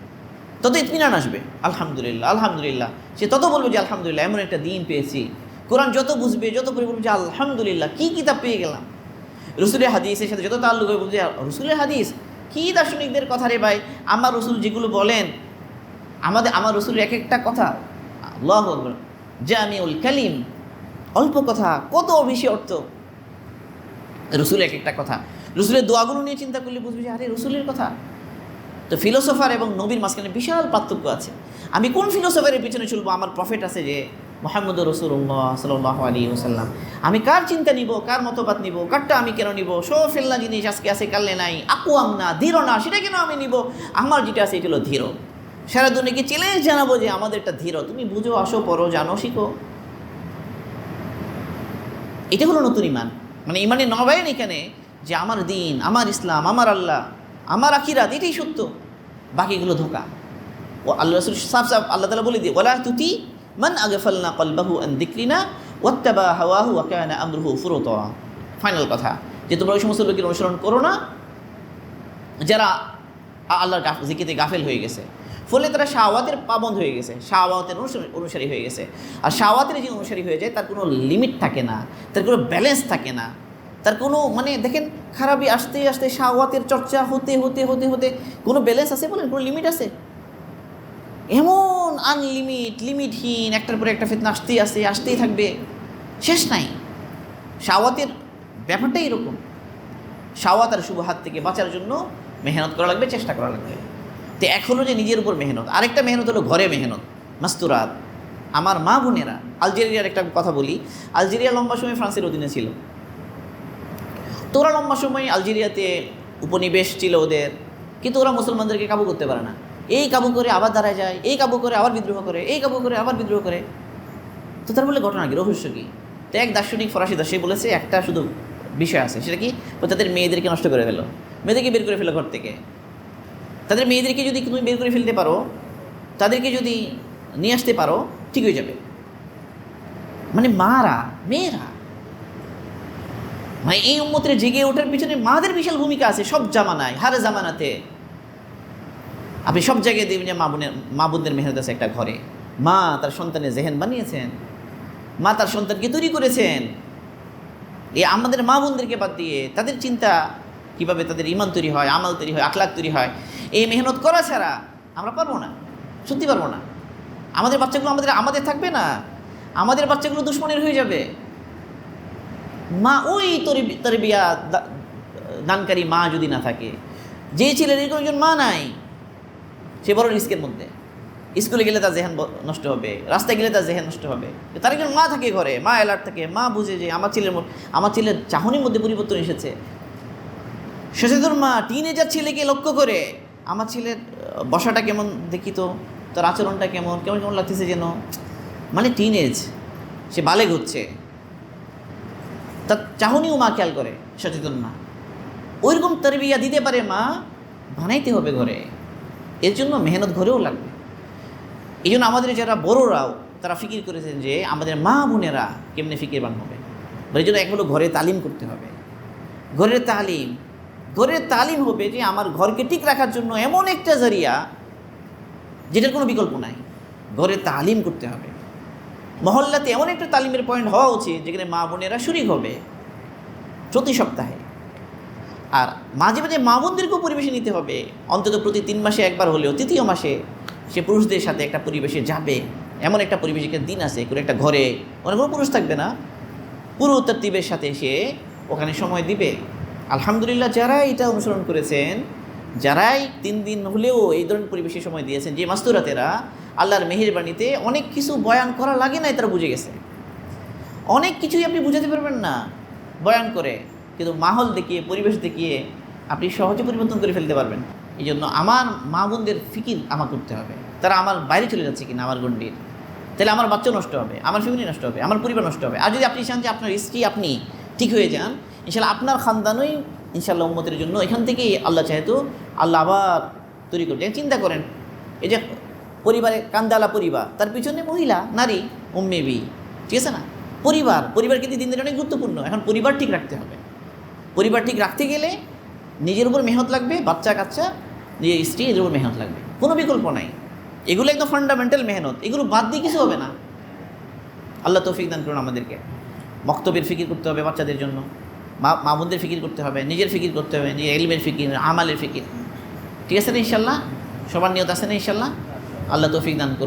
তত ইতমিনান আসবে। আলহামদুলিল্লাহ, আলহামদুলিল্লাহ, সে তত বলবে যে আলহামদুলিল্লাহ, এমন একটা দিন পেয়েছি। কোরআন যত বুঝবে, যত পড়ে বলবে যে আলহামদুলিল্লাহ, কী কিতাব পেয়ে গেলাম। রসুলের হাদিসের সাথে যত তাল্লুক হবে, বলবে যে রসুলের হাদিস, কী দার্শনিকদের কথা রে ভাই, আমার রসুল যেগুলো বলেন, আমার রসুলের এক একটা কথা, আল্লাহু আকবার, জামিউল কালিম, অল্প কথা, কত বেশি অর্থ। রসুলের এক একটা কথা, রসুলের দোয়াগুলো নিয়ে চিন্তা করলে বুঝবে যে আরে রসুলের কথা। তো ফিলোসফার এবং নবীর মাঝখানে বিশাল পার্থক্য আছে। আমি কোন ফিলোসফারের পিছনে চলবো? আমার প্রফেট আছে যে মুহাম্মদুর রাসূলুল্লাহ সাল্লাল্লাহু আলাইহি ওয়াসাল্লাম। আমি কার চিন্তা নিব, কার মতবাদ নিব, কারটা আমি কেন নিব? সব ফেলনা জিনিস আজকে আছে, কালনে নাই, আকওয়াম না, দৃঢ় না, সেটা কেন আমি নিব? আমার যেটা আছে এটা হলো ধীর। সারা দুনিয়াকে চ্যালেঞ্জ জানাবো যে আমাদেরটা ধীর, তুমি বুঝো, আসো, পড়ো, জানো, শিখো। এটা হলো নতুন ইমান। মানে ইমানের নবায়ন এখানে যে আমার দিন, আমার ইসলাম, আমার আল্লাহ, আমার আখিরাত, এটাই সত্য, বাকিগুলো ধোঁকা। ও আল্লাহ রাসূল সাফ সাফ আল্লাহ তাআলা বলে দিয়ে, ওয়ালা তুতি মান আগফালনা কলবাহু আন যিকরিনা ওয়াত্তাবা হাওয়াহু ওয়া কানা আমরুহু ফুরুতা। ফাইনাল কথা, যে তোমরা ওই সমস্ত লোকের অনুসরণ করো না যারা আল্লাহর জিকিরে গাফেল হয়ে গেছে, ফলে তারা শাহওয়াতের পাবন্ধ হয়ে গেছে, শাহওয়াতের অনুসারী হয়ে গেছে। আর শাহওয়াতের যে অনুসারী হয়ে যায় তার কোনো লিমিট থাকে না, তার কোনো ব্যালেন্স থাকে না, তার কোনো দেখেন খারাপই আস্তে আস্তে শাহওয়াতের চর্চা হতে হতে হতে হতে কোনো ব্যালেন্স আছে বলেন, কোনো লিমিট আছে? এমন লিমিটহীন একটার পরে একটা ফিতনা আসতেই থাকবে, শেষ নাই। শাহওয়াতের ব্যাপারটাই এরকম। শাহওয়াত আর শুভহাত থেকে বাঁচার জন্য মেহনত করা লাগবে, চেষ্টা করা লাগবে। তো এক হলো যে নিজের উপর মেহনত, আরেকটা মেহনত হলো ঘরে মেহনত, মাস্তুরাত। আমার মা বোনেরা, আলজেরিয়ার একটা কথা বলি, আলজেরিয়া লম্বা সময় ফ্রান্সের অধীনে ছিল। তো ওরা লম্বা সময় আলজেরিয়াতে উপনিবেশ ছিল ওদের, কিন্তু ওরা মুসলমানদেরকে কাবু করতে পারে না। এই কাবু করে আবার দাঁড়ায় যায়, এই কাবু করে আবার বিদ্রোহ করে, এই কাবু করে আবার বিদ্রোহ করে। তো তার বলে ঘটনা কি, রহস্য কী? তো এক দার্শনিক ফরাসি দার্শনিক বলেছে একটা শুধু বিষয় আছে, সেটা কি? তাদের মেয়েদেরকে নষ্ট করে ফেলো, মেয়েদেরকে বের করে ফেলো ঘর থেকে। তাদের মেয়েদেরকে যদি তুমি বের করে ফেলতে পারো, তাদেরকে যদি নিয়ে আসতে পারো, ঠিক হয়ে যাবে। মেয়েরা এই উম্মতের জেগে ওঠার পিছনে মাদের বিশাল ভূমিকা আছে। সব জামানায়, হার জামানাতে আপনি সব জায়গায় দেখবেন যে মা বোনদের মেহনত আছে একটা ঘরে। মা তার সন্তানের জেহেন বানিয়েছেন, মা তার সন্তানকে তৈরি করেছেন। আমাদের মা বোনদেরকে বাদ দিয়ে তাদের চিন্তা কীভাবে তাদের ইমান তৈরি হয়, আমাল তৈরি হয়, আখলাক তৈরি হয়, এই মেহনত করা ছাড়া আমরা পারবো না, সত্যি পারবো না। আমাদের বাচ্চাগুলো আমাদের থাকবে না, আমাদের বাচ্চাগুলো দুশ্মনের হয়ে যাবে। মা ওই তরবিয়া দানকারী মা যদি না থাকে, যে ছেলের এরকম একজন মা নাই, সে বড় রিস্কের মধ্যে। স্কুলে গেলে তার জেহেন নষ্ট হবে, রাস্তায় গেলে তার জেহেন নষ্ট হবে। তার একজন মা থাকে ঘরে, মা অ্যালার্ট থাকে, মা বুঝে যে আমার ছেলের চাহনির মধ্যে পরিবর্তন এসেছে। সচেতন মা টিনেজার ছেলেকে লক্ষ্য করে, আমার ছেলের বসাটা কেমন দেখি তো, তার আচরণটা কেমন কেমন কেমন লাগতেছে যেন, টিনেজ, সে বালেগ হচ্ছে, তার চাহনিও মা খেয়াল করে, সচেতন মা। ওইরকম তারবিয়া দিতে পারে মা, বানাইতে হবে ঘরে। এর জন্য মেহনত ঘরেও লাগবে। এই জন্য আমাদের যারা বড়রাও তারা ফিকির করেছেন যে আমাদের মা বোনেরা কেমনে ফিকিরবান হবে। এই জন্য এক হলো ঘরে তালিম করতে হবে। ঘরের তালিম হবে যে আমার ঘরকে ঠিক রাখার জন্য এমন একটা জারিয়া যেটার কোনো বিকল্প নাই। ঘরে তালিম করতে হবে। মহল্লাতে এমন একটা তালিমের পয়েন্ট হওয়া উচিত যেখানে মা বোনেরা শরীক হবে প্রতি সপ্তাহে। আর মাঝে মাঝে মা বোনদেরকেও পরিবেশে নিতে হবে, অন্তত প্রতি 3 মাসে একবার হলেও। তৃতীয় মাসে সে পুরুষদের সাথে একটা পরিবেশে যাবে, এমন একটা পরিবেশের দিন আছে, কোনো একটা ঘরে অনেক কোনো পুরুষ থাকবে না, পুরো তরতিবের সাথে সে ওখানে সময় দিবে। আলহামদুলিল্লাহ, যারা এটা অনুসরণ করেছেন, যারাই 3 দিন হলেও এই ধরনের পরিবেশে সময় দিয়েছেন, যে মাস্তুরাতেরা আল্লাহর মেহেরবানিতে অনেক কিছু বয়ান করা লাগে না, তারা বুঝে গেছে। অনেক কিছুই আপনি বুঝাতে পারবেন না বয়ান করে, কিন্তু মাহল দেখিয়ে, পরিবেশ দেখিয়ে আপনি সহজে পরিবর্তন করে ফেলতে পারবেন। এই জন্য আমার মা বোনদের ফিকির আমার করতে হবে, তারা আমার বাইরে চলে যাচ্ছে কিনা আমার গণ্ডির, তাহলে আমার বাচ্চা নষ্ট হবে, আমার ফ্যামিলি নষ্ট হবে, আমার পরিবার নষ্ট হবে। আর যদি আপনি চান যে আপনার স্ত্রী আপনি ঠিক হয়ে যান, ইনশাল্লাহ আপনার খানদানই ইনশাল্লাহ উম্মতের জন্য এখান থেকেই আল্লাহ চাহেতো আল্লাহ আবার তৈরি করতে। চিন্তা করেন, এই যে পরিবারে কান্দালা পরিবার, তার পিছনে মহিলা, নারী, উম্মেবি, ঠিক আছে না? পরিবার কিন্তু দিন দিন অনেক গুরুত্বপূর্ণ। এখন পরিবার ঠিক রাখতে হবে। পরিবার ঠিক রাখতে গেলে নিজের উপর মেহনত লাগবে, বাচ্চা কাচ্চা, নিজের স্ত্রী, এদের উপর মেহনত লাগবে, কোনো বিকল্প নাই। এগুলো একদম ফান্ডামেন্টাল মেহনত, এগুলো বাদ দিয়ে কিছু হবে না। আল্লাহ তৌফিক দান করুন আমাদেরকে। মক্তবের ফিকির করতে হবে বাচ্চাদের জন্য, মা বোনদের ফিকির করতে হবে, নিজের ফিকির করতে হবে, নিজের ইলমের ফিকির, আমালের ফিকির। ঠিক আছে না ইনশাল্লাহ? সবার নিয়ত আছে না ইনশাল্লাহ? আল্লাহ তৌফিক দান করুন।